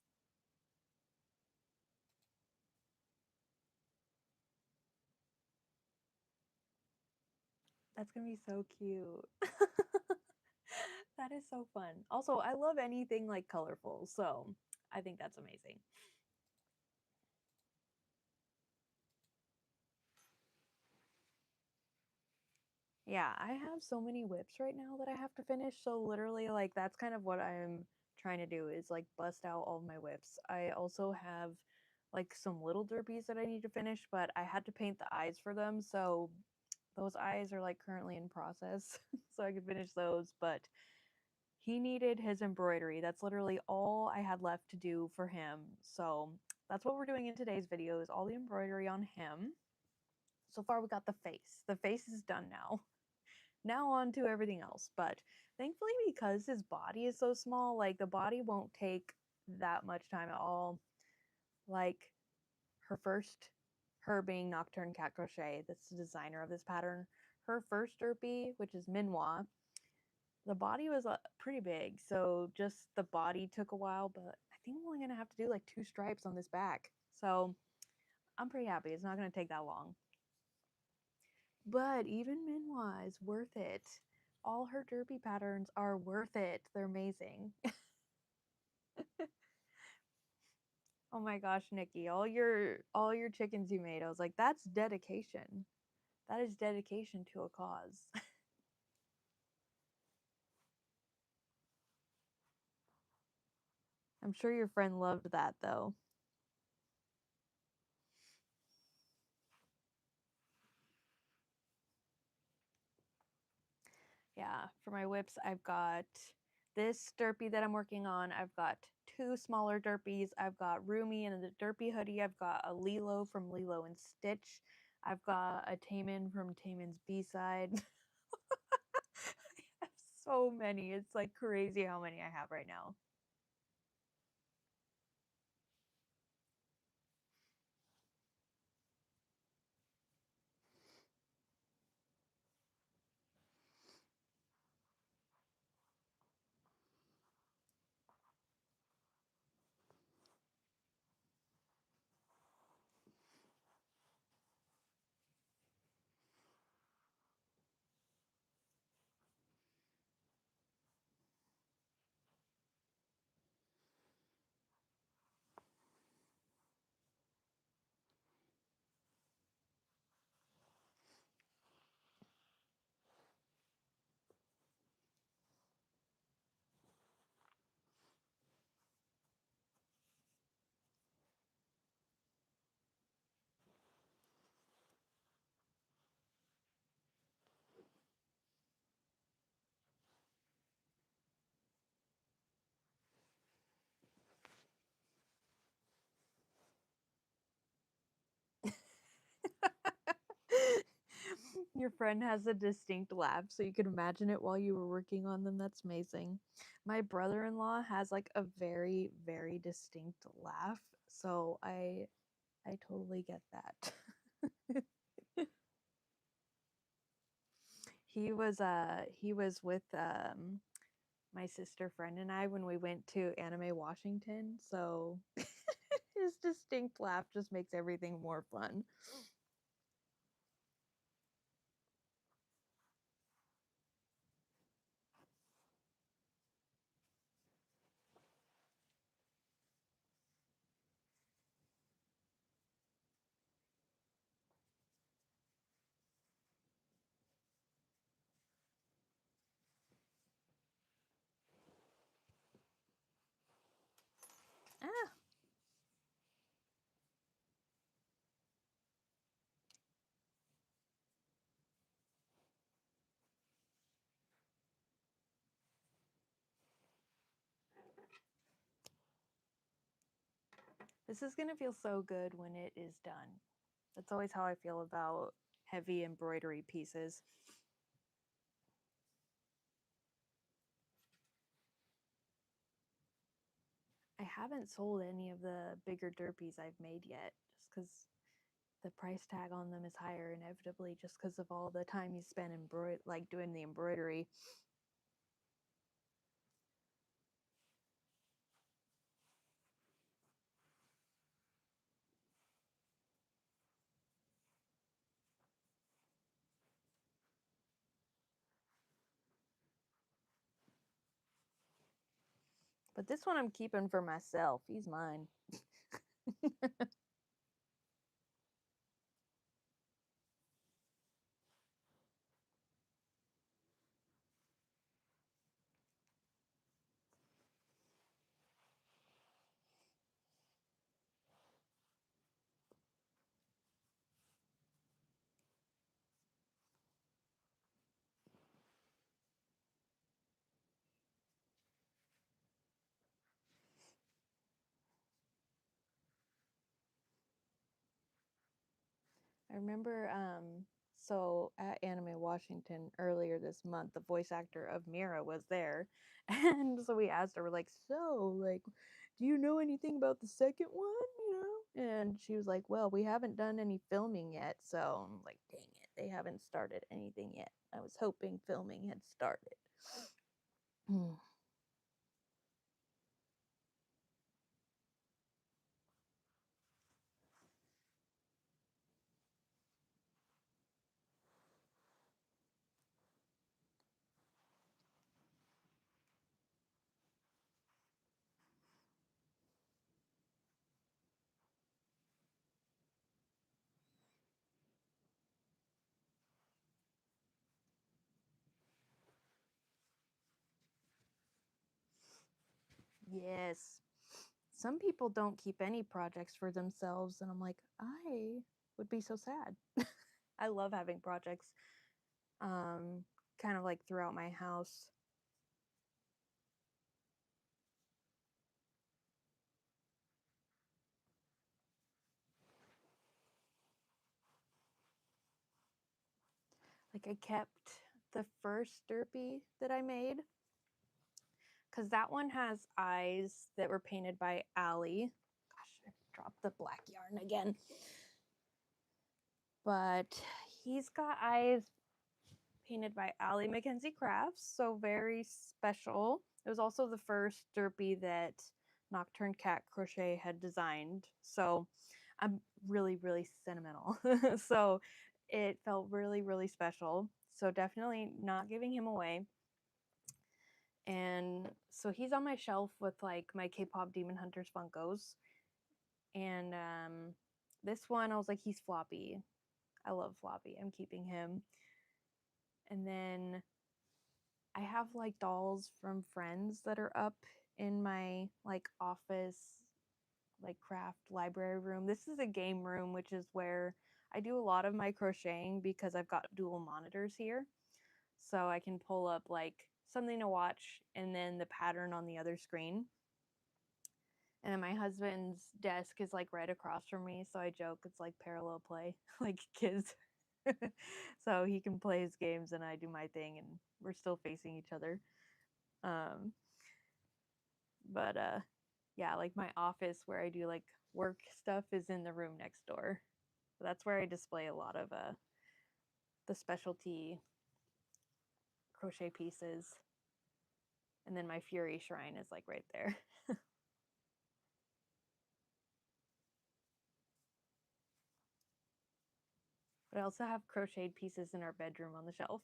That's gonna be so cute. That is so fun. Also, I love anything like colorful, so I think that's amazing. Yeah, I have so many whips right now that I have to finish. So literally, like, that's kind of what I'm trying to do is like bust out all of my whips. I also have like some little derbies that I need to finish, but I had to paint the eyes for them. So those eyes are like currently in process. So I could finish those, but he needed his embroidery. That's literally all I had left to do for him. So that's what we're doing in today's video is all the embroidery on him. So far we got the face. The face is done now. Now on to everything else. But thankfully, because his body is so small, like the body won't take that much time at all. Like her being Nocturne Cat Crochet, that's the designer of this pattern. Her first derpy, which is Minwa, the body was pretty big, so just the body took a while. But I think I'm only gonna have to do like 2 stripes on this back, so I'm pretty happy. It's not gonna take that long. But even Minwa is worth it. All her derpy patterns are worth it. They're amazing. Oh my gosh, Nikki, all your chickens you made. I was like, that's dedication. That is dedication to a cause. I'm sure your friend loved that though. Yeah, for my whips, I've got this derpy that I'm working on. I've got 2 smaller derpies. I've got Rumi and the derpy hoodie. I've got a Lilo from Lilo and Stitch. I've got a Taman from Taman's B-side. I have so many. It's like crazy how many I have right now. Your friend has a distinct laugh, so you could imagine it while you were working on them. That's amazing. My brother-in-law has like a very, very distinct laugh, so I totally get that. He was with my sister friend and I when we went to Anime Washington, so his distinct laugh just makes everything more fun. Ah, this is gonna feel so good when it is done. That's always how I feel about heavy embroidery pieces. I haven't sold any of the bigger derpies I've made yet, just because the price tag on them is higher inevitably, just because of all the time you spend like doing the embroidery. But this one I'm keeping for myself. He's mine. I remember so at Anime Washington earlier this month, the voice actor of Mira was there. And so we asked her, we're like, so like, do you know anything about the second one? And she was like, well, we haven't done any filming yet. So I'm like, dang it, they haven't started anything yet. I was hoping filming had started. Yes. Some people don't keep any projects for themselves, and I'm like, I would be so sad. I love having projects um kind of like throughout my house. Like I kept the first derpy that I made because that one has eyes that were painted by Allie. Gosh, I dropped the black yarn again. But he's got eyes painted by Allie Mackenzie Crafts, so very special. It was also the first derpy that Nocturne Cat Crochet had designed, so I'm really, really sentimental. So it felt really, really special. So definitely not giving him away. And so he's on my shelf with like my K-pop Demon Hunters Funkos. And this one I was like, he's Floppy. I love Floppy. I'm keeping him. And then I have like dolls from friends that are up in my like office, like craft library room. This is a game room, which is where I do a lot of my crocheting because I've got dual monitors here. So I can pull up like something to watch and then the pattern on the other screen. And then my husband's desk is like right across from me. So I joke it's like parallel play, like kids. So he can play his games and I do my thing, and we're still facing each other. But yeah, like my office where I do like work stuff is in the room next door. So that's where I display a lot of the specialty crochet pieces. And then my Fury shrine is like right there. But I also have crocheted pieces in our bedroom on the shelf.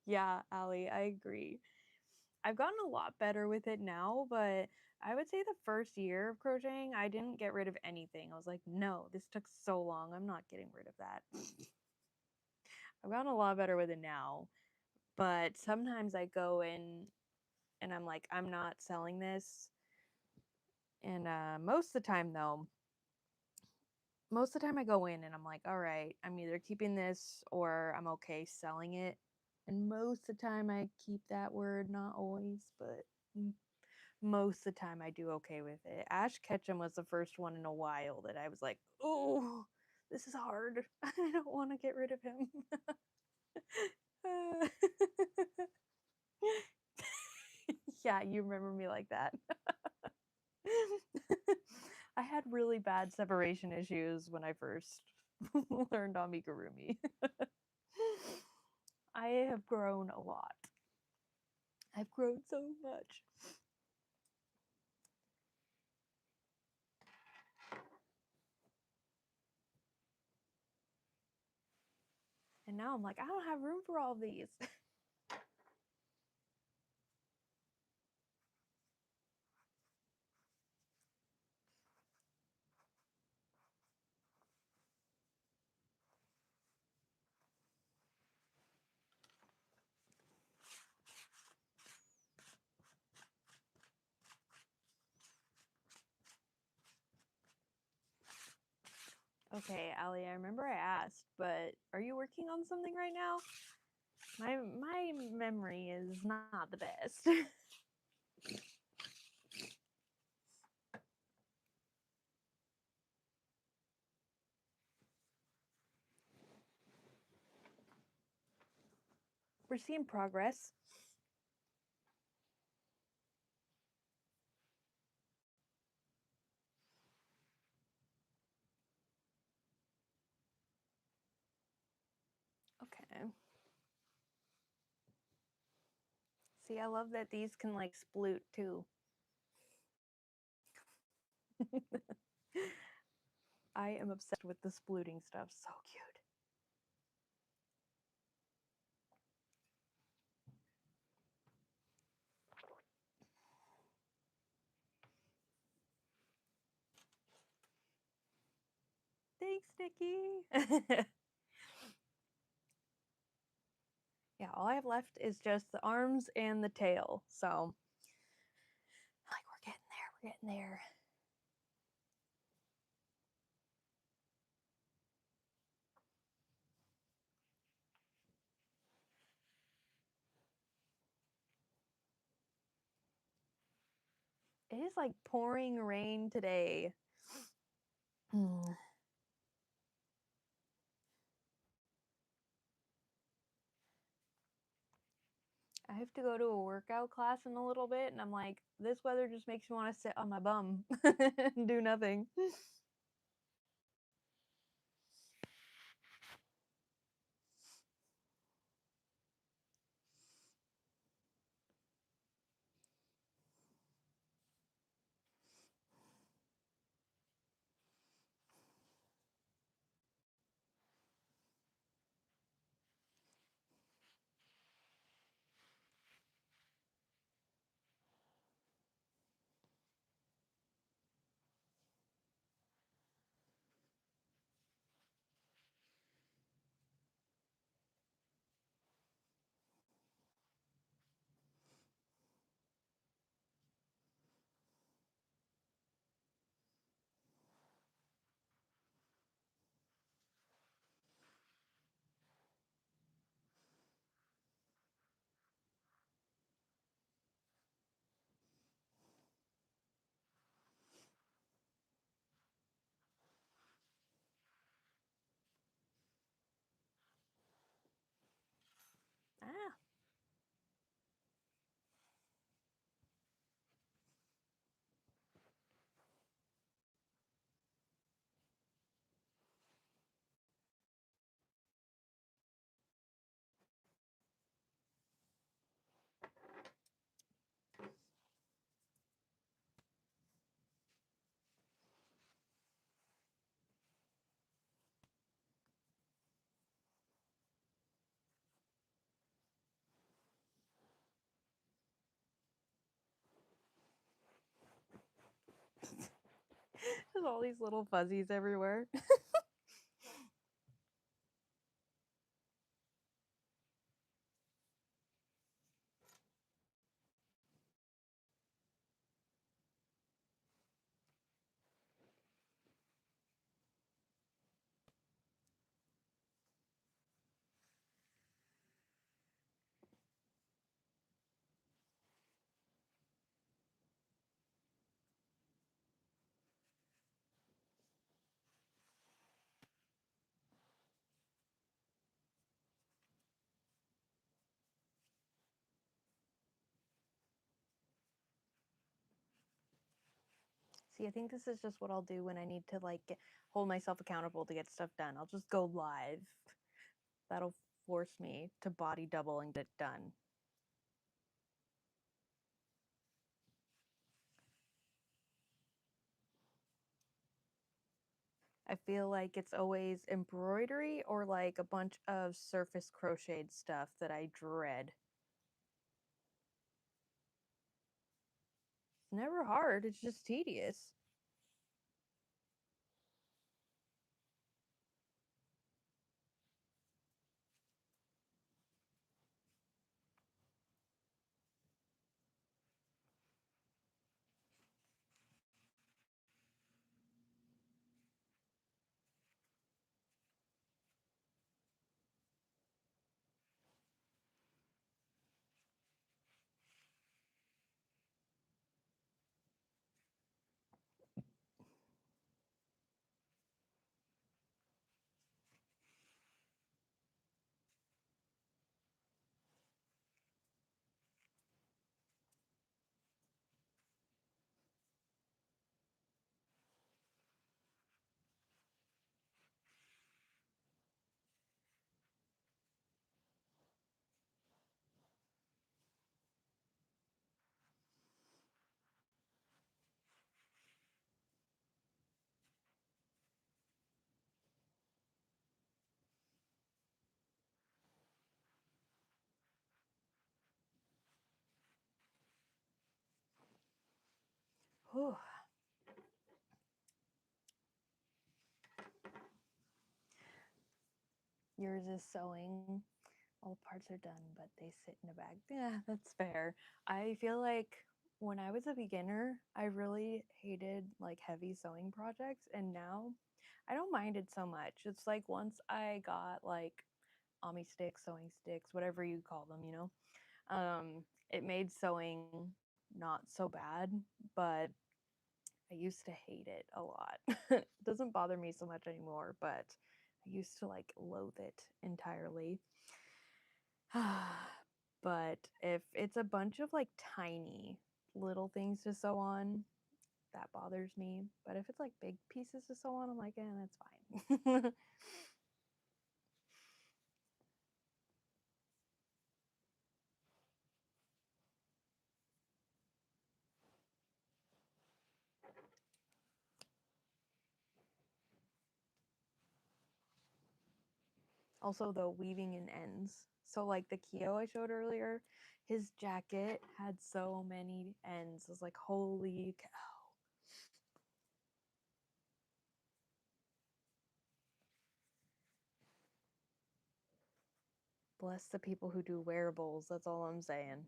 Yeah, Allie, I agree. I've gotten a lot better with it now, but I would say the first year of crocheting, I didn't get rid of anything. I was like, no, this took so long. I'm not getting rid of that. I've gotten a lot better with it now, but sometimes I go in and I'm like, I'm not selling this. And most of the time, though, most of the time I go in and I'm like, all right, I'm either keeping this or I'm okay selling it. And most of the time I keep that word, not always, but most of the time I do okay with it. Ash Ketchum was the first one in a while that I was like, oh, this is hard. I don't want to get rid of him. Yeah, you remember me like that. I had really bad separation issues when I first learned amigurumi. I have grown a lot. I've grown so much. And now I'm like, I don't have room for all these. Okay, Allie, I remember I asked, but are you working on something right now? My memory is not the best. We're seeing progress. Okay. See, I love that these can like sploot too. I am obsessed with the splooting stuff. So cute. Thanks, Nikki. Yeah, all I have left is just the arms and the tail. So, like, we're getting there. We're getting there. It is like pouring rain today. I have to go to a workout class in a little bit, and I'm like, this weather just makes me want to sit on my bum and do nothing. all these little fuzzies everywhere. See, I think this is just what I'll do when I need to like hold myself accountable to get stuff done. I'll just go live. That'll force me to body double and get it done. I feel like it's always embroidery or like a bunch of surface crocheted stuff that I dread. It's never hard, it's just tedious. Whew. Yours is sewing. All the parts are done, but they sit in a bag. Yeah, that's fair. I feel like when I was a beginner, I really hated like heavy sewing projects, and now I don't mind it so much. It's like once I got like Ami sticks, sewing sticks, whatever you call them, it made sewing not so bad, but I used to hate it a lot. It doesn't bother me so much anymore, but I used to like loathe it entirely. But if it's a bunch of like tiny little things to sew on, that bothers me. But if it's like big pieces to sew on, I'm like, that's fine. Also, though, weaving in ends. So, like the Kyo I showed earlier, his jacket had so many ends. I was like, holy cow. Bless the people who do wearables. That's all I'm saying.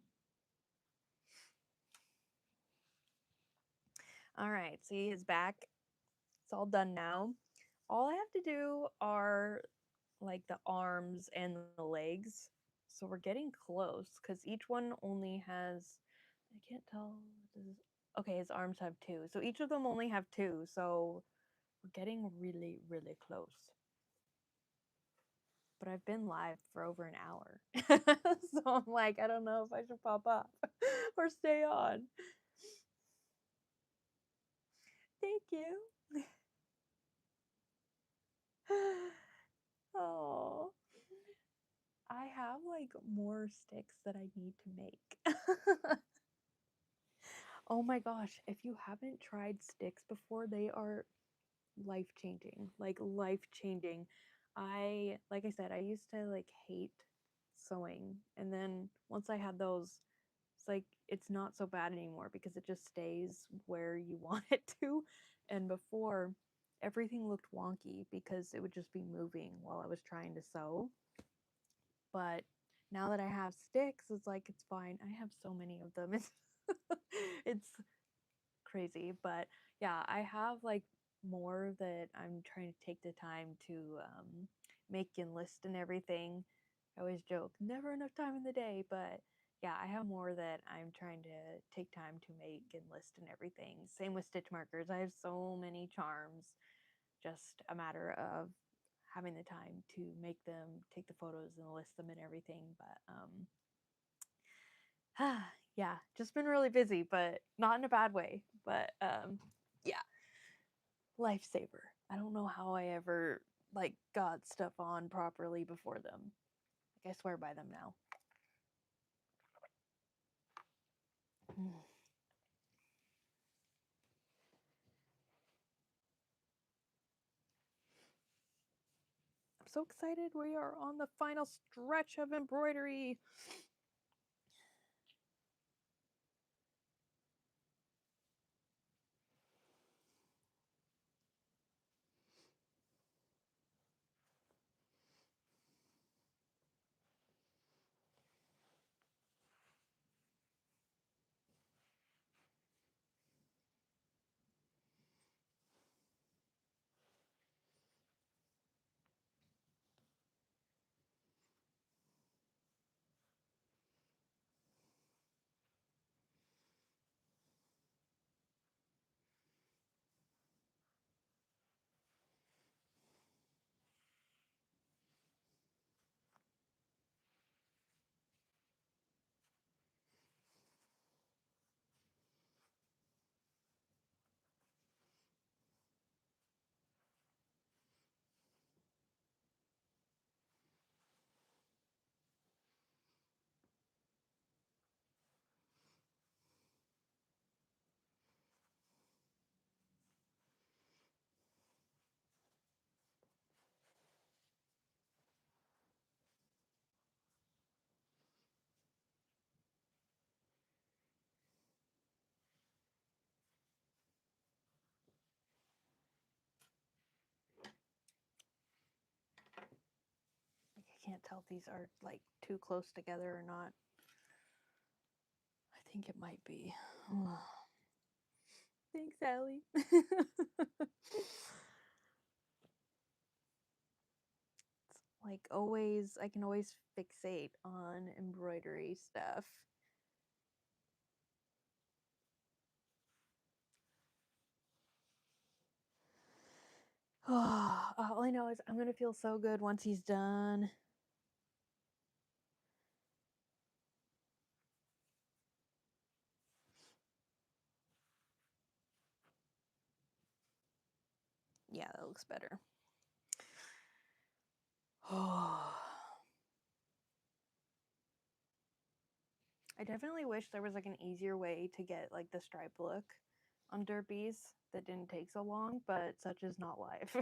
All right, see his back. It's all done now. All I have to do are like the arms and the legs. So we're getting close because each one only has, I can't tell. Okay, his arms have two. So each of them only have two. So we're getting really, really close. But I've been live for over an hour. So I'm like, I don't know if I should pop up or stay on. Thank you. Oh, I have like more sticks that I need to make. Oh my gosh, if you haven't tried sticks before, they are life changing. Like life changing. Like I said, I used to like hate sewing. And then once I had those, it's like it's not so bad anymore because it just stays where you want it to. And before, everything looked wonky because it would just be moving while I was trying to sew. But now that I have sticks, it's like it's fine. I have so many of them. It's crazy, but yeah, I have like more that I'm trying to take the time to make and list and everything. I always joke, never enough time in the day, but yeah, I have more that I'm trying to take time to make and list and everything. Same with stitch markers. I have so many charms, just a matter of having the time to make them, take the photos and list them and everything. But yeah, just been really busy, but not in a bad way. But yeah, lifesaver. I don't know how I ever like got stuff on properly before them. Like I swear by them now. I'm so excited. We are on the final stretch of embroidery. I can't tell if these are like too close together or not. I think it might be. Thanks, Allie. Like always, I can always fixate on embroidery stuff. Oh, all I know is I'm gonna feel so good once he's done. Yeah, that looks better. Oh. I definitely wish there was like an easier way to get like the stripe look on derbies that didn't take so long, but such is not life.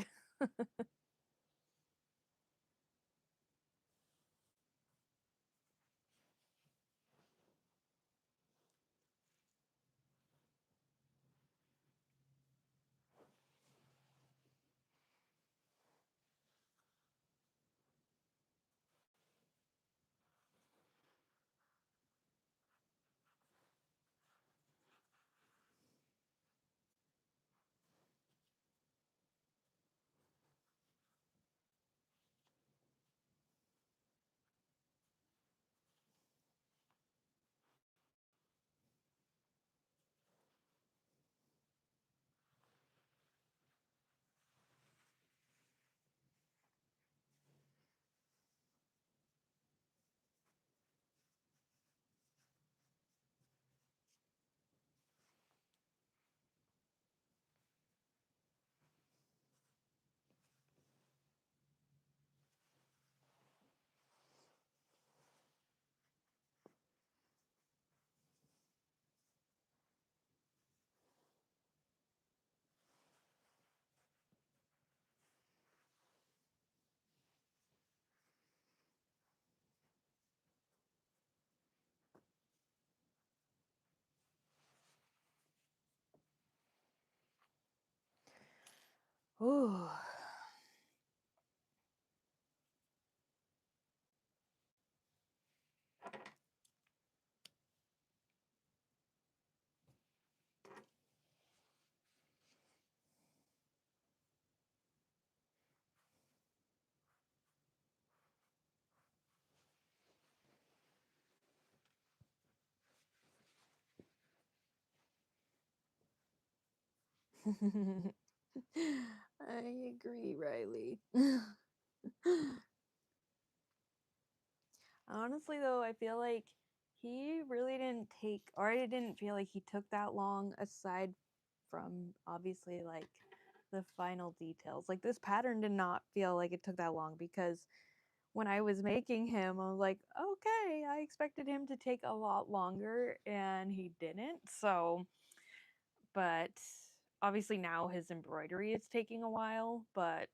Ooh. I agree, Riley. Honestly, though, I feel like he really didn't take, or I didn't feel like he took that long, aside from obviously like the final details. Like this pattern did not feel like it took that long because when I was making him, I was like, okay, I expected him to take a lot longer and he didn't. So, but obviously now his embroidery is taking a while, but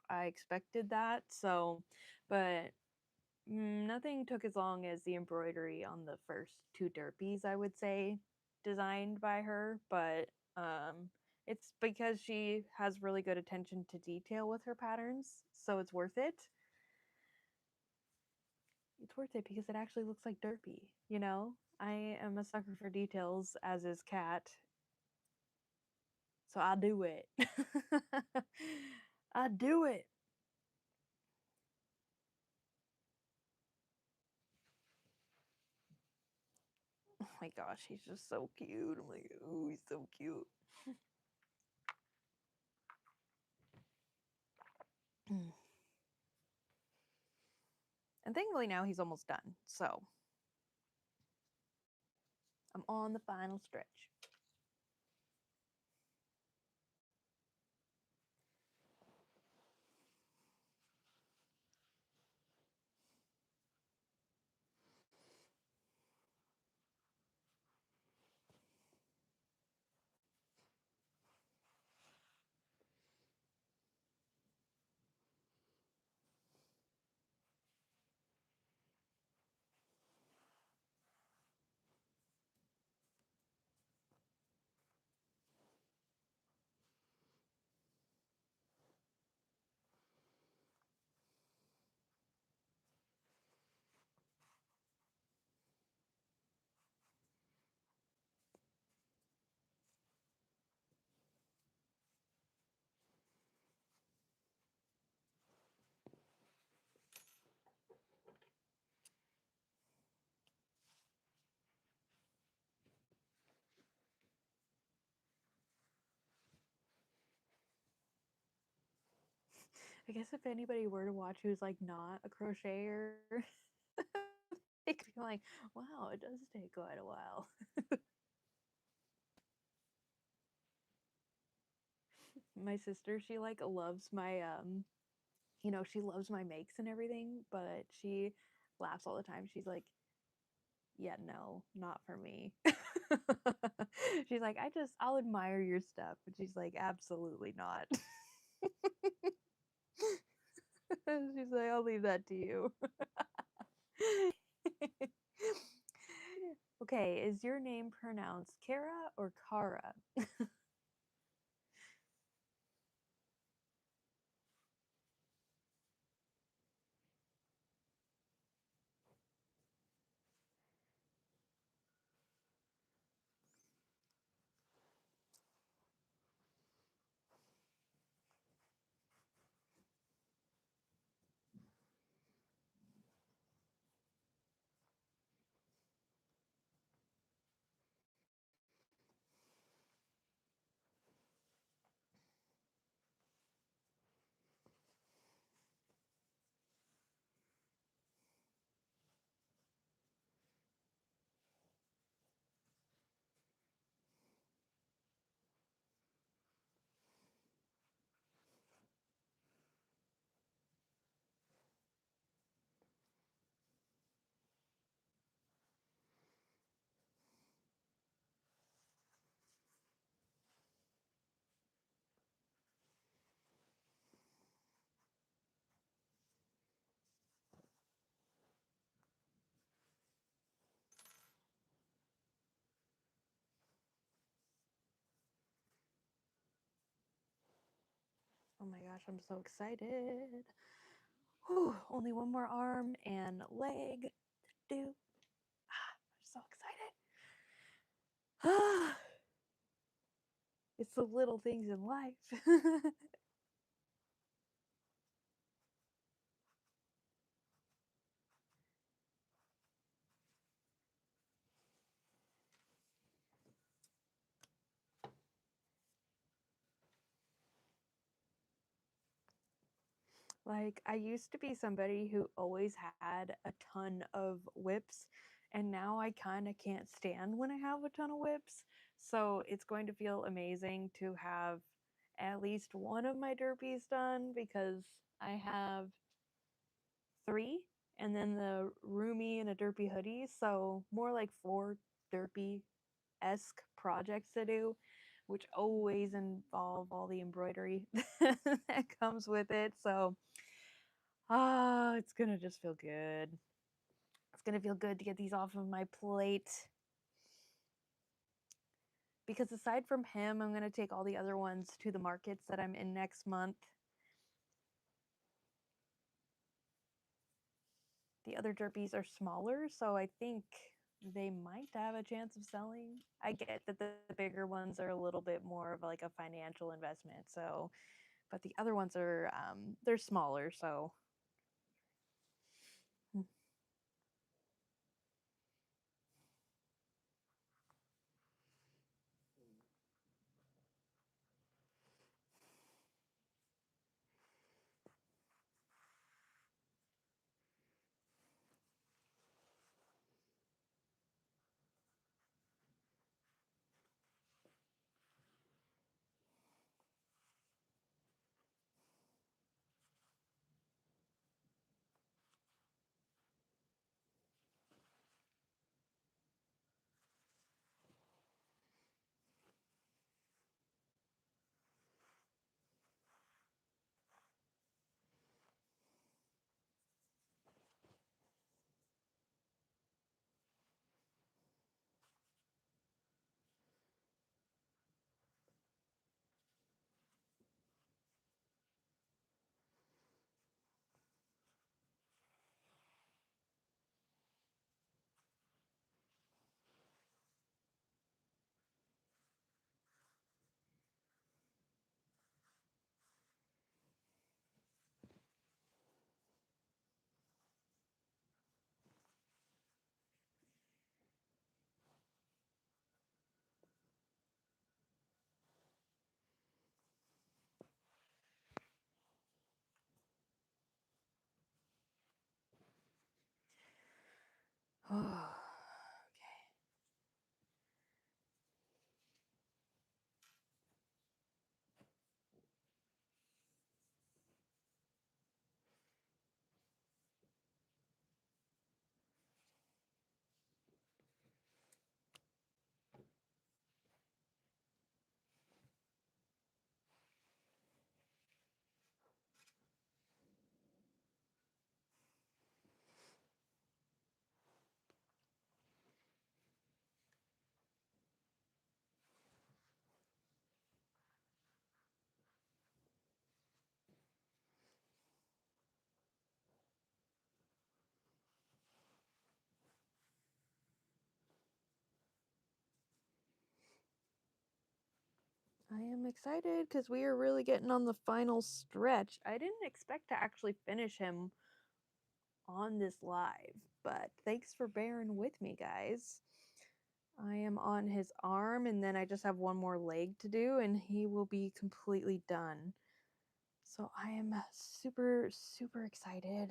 I expected that. So, but nothing took as long as the embroidery on the first two derpies, I would say, designed by her, but it's because she has really good attention to detail with her patterns, so it's worth it. It's worth it because it actually looks like derpy, you know? I am a sucker for details, as is Cat, so I do it. I do it. Oh my gosh, he's just so cute. I'm like, oh, he's so cute. And thankfully now he's almost done, so I'm on the final stretch. I guess if anybody were to watch who's like not a crocheter, they could be like, wow, it does take quite a while. My sister, she like loves my she loves my makes and everything, but she laughs all the time. She's like, yeah, no, not for me. She's like, I'll admire your stuff. But she's like, absolutely not. She's like, I'll leave that to you. Okay, is your name pronounced Kara or Kara? gosh, I'm so excited. Whew, only one more arm and leg to do. I'm so excited. It's the little things in life. Like, I used to be somebody who always had a ton of whips, and now I kind of can't stand when I have a ton of whips. So it's going to feel amazing to have at least one of my derpies done because I have three, and then the roomie and a derpy hoodie. So more like 4 derpy-esque projects to do, which always involve all the embroidery that comes with it. So it's gonna just feel good. It's gonna feel good to get these off of my plate. Because aside from him, I'm gonna take all the other ones to the markets that I'm in next month. The other derpies are smaller, so I think they might have a chance of selling. I get that the bigger ones are a little bit more of like a financial investment, so but the other ones are they're smaller, so okay. I am excited because we are really getting on the final stretch. I didn't expect to actually finish him on this live, but thanks for bearing with me, guys. I am on his arm, and then I just have one more leg to do, and he will be completely done. So I am super, super excited.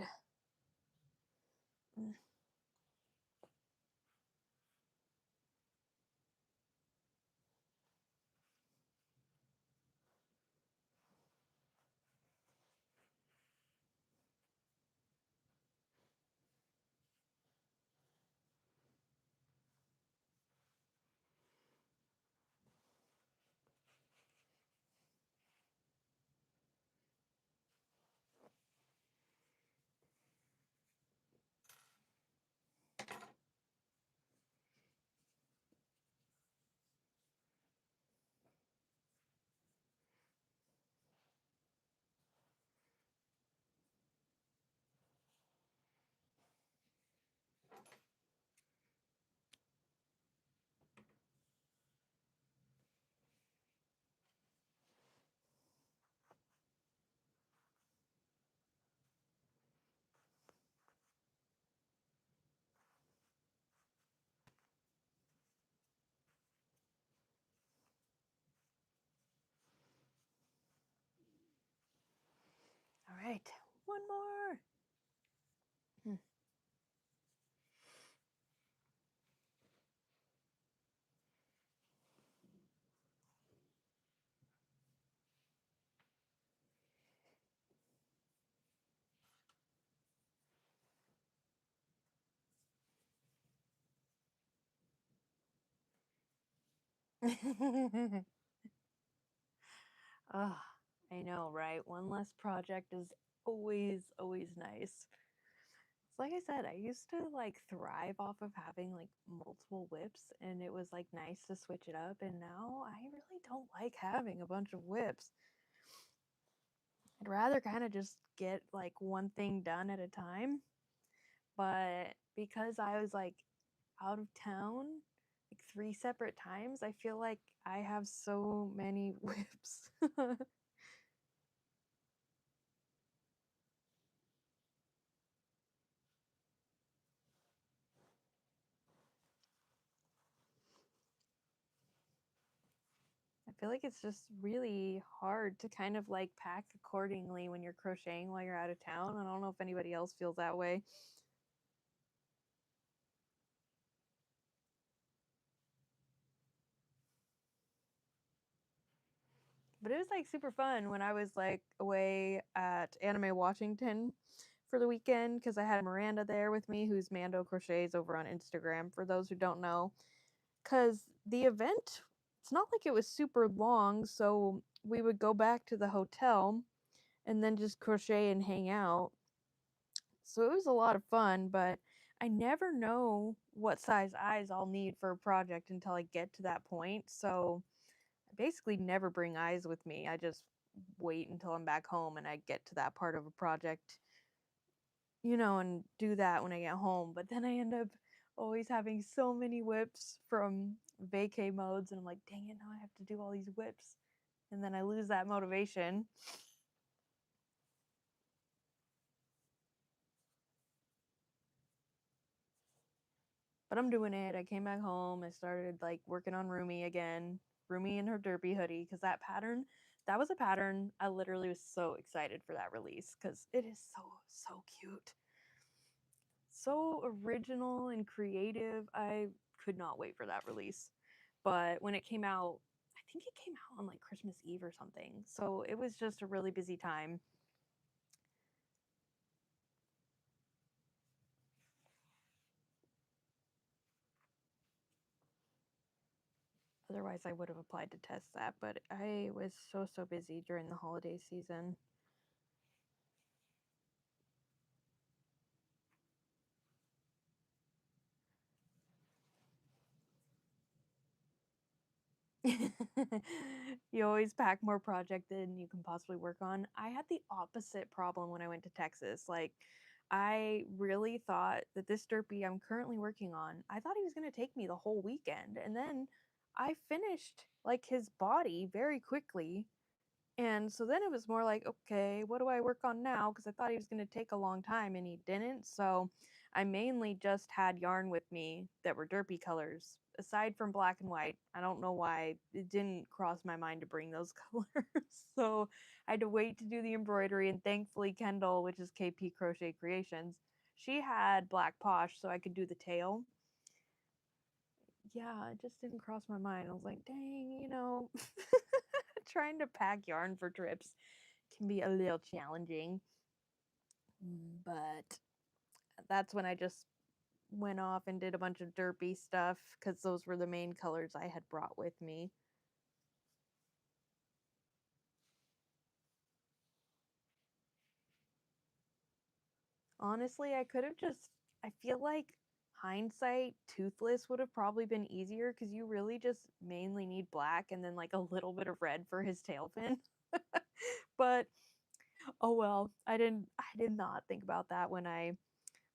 right, one more. Oh, I know, right? One less project is always, always nice. It's like I said, I used to like thrive off of having like multiple whips, and it was like nice to switch it up. And now I really don't like having a bunch of whips. I'd rather kind of just get like one thing done at a time. But because I was like out of town like 3 separate times, I feel like I have so many whips. I feel like it's just really hard to kind of like pack accordingly when you're crocheting while you're out of town. I don't know if anybody else feels that way. But it was like super fun when I was like away at Anime Washington for the weekend because I had Miranda there with me, who's Mando Crochets over on Instagram, for those who don't know. Because the event, it's not like it was super long, so we would go back to the hotel and then just crochet and hang out. So it was a lot of fun, but I never know what size eyes I'll need for a project until I get to that point. So I basically never bring eyes with me. I just wait until I'm back home and I get to that part of a project, and do that when I get home. But then I end up always having so many whips from vacay modes, and I'm like, dang it, now I have to do all these whips. And then I lose that motivation. But I'm doing it. I came back home. I started like working on Rumi again. Rumi and her derpy hoodie, because that was a pattern. I literally was so excited for that release because it is so cute. So original and creative. I could not wait for that release. But when it came out, I think it came out on like Christmas Eve or something. So it was just a really busy time. Otherwise, I would have applied to test that, but I was so busy during the holiday season. You always pack more project than you can possibly work on. I had the opposite problem when I went to Texas. Like, I really thought that this derpy I'm currently working on, I thought he was going to take me the whole weekend. And then I finished like his body very quickly. And so then it was more like, okay, what do I work on now? Because I thought he was going to take a long time and he didn't. So I mainly just had yarn with me that were derpy colors, aside from black and white. I don't know why it didn't cross my mind to bring those colors. So I had to wait to do the embroidery. And thankfully, Kendall, which is KP Crochet Creations, she had black posh so I could do the tail. Yeah, it just didn't cross my mind. I was like, dang, trying to pack yarn for trips can be a little challenging. But that's when I just went off and did a bunch of derpy stuff because those were the main colors I had brought with me. Honestly, I could have just, I feel like hindsight, toothless would have probably been easier because you really just mainly need black and then like a little bit of red for his tail fin. But oh well, I did not think about that when I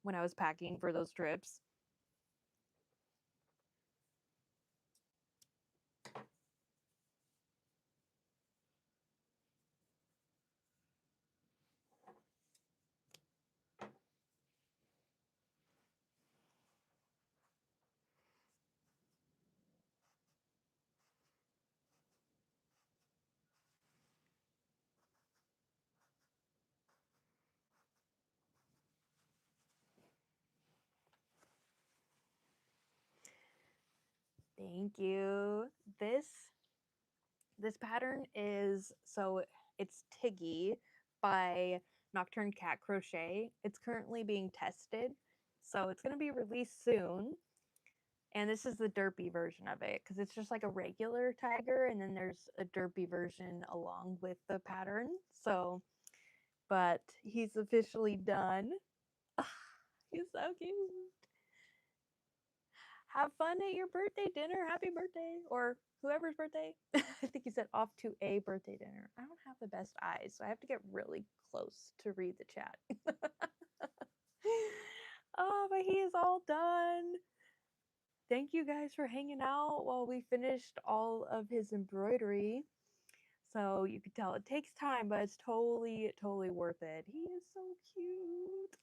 was packing for those trips. Thank you. This pattern is, so it's Tiggy by Nocturne Cat Crochet. It's currently being tested, so it's going to be released soon. And this is the derpy version of it, because it's just like a regular tiger, and then there's a derpy version along with the pattern. So, but he's officially done. He's so cute. Have fun at your birthday dinner. Happy birthday. Or whoever's birthday. I think he said off to a birthday dinner. I don't have the best eyes, so I have to get really close to read the chat. Oh, but he is all done. Thank you guys for hanging out while we finished all of his embroidery. So you can tell it takes time, but it's totally, totally worth it. He is so cute.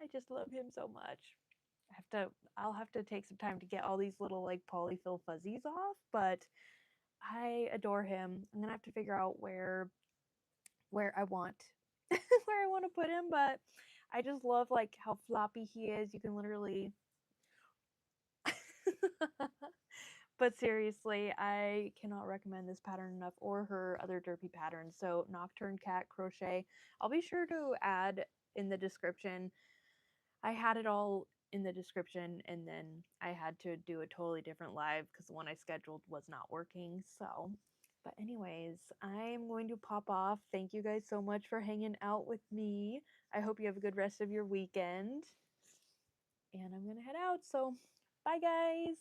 I just love him so much. I'll have to take some time to get all these little like polyfill fuzzies off, but I adore him. I'm gonna have to figure out where I want where I want to put him, but I just love like how floppy he is. You can literally But seriously, I cannot recommend this pattern enough, or her other derpy patterns. So Nocturne Cat Crochet. I'll be sure to add in the description. I had it all in the description, and then I had to do a totally different live because the one I scheduled was not working. So, but anyways, I'm going to pop off. Thank you guys so much for hanging out with me. I hope you have a good rest of your weekend. And I'm going to head out. So, bye guys.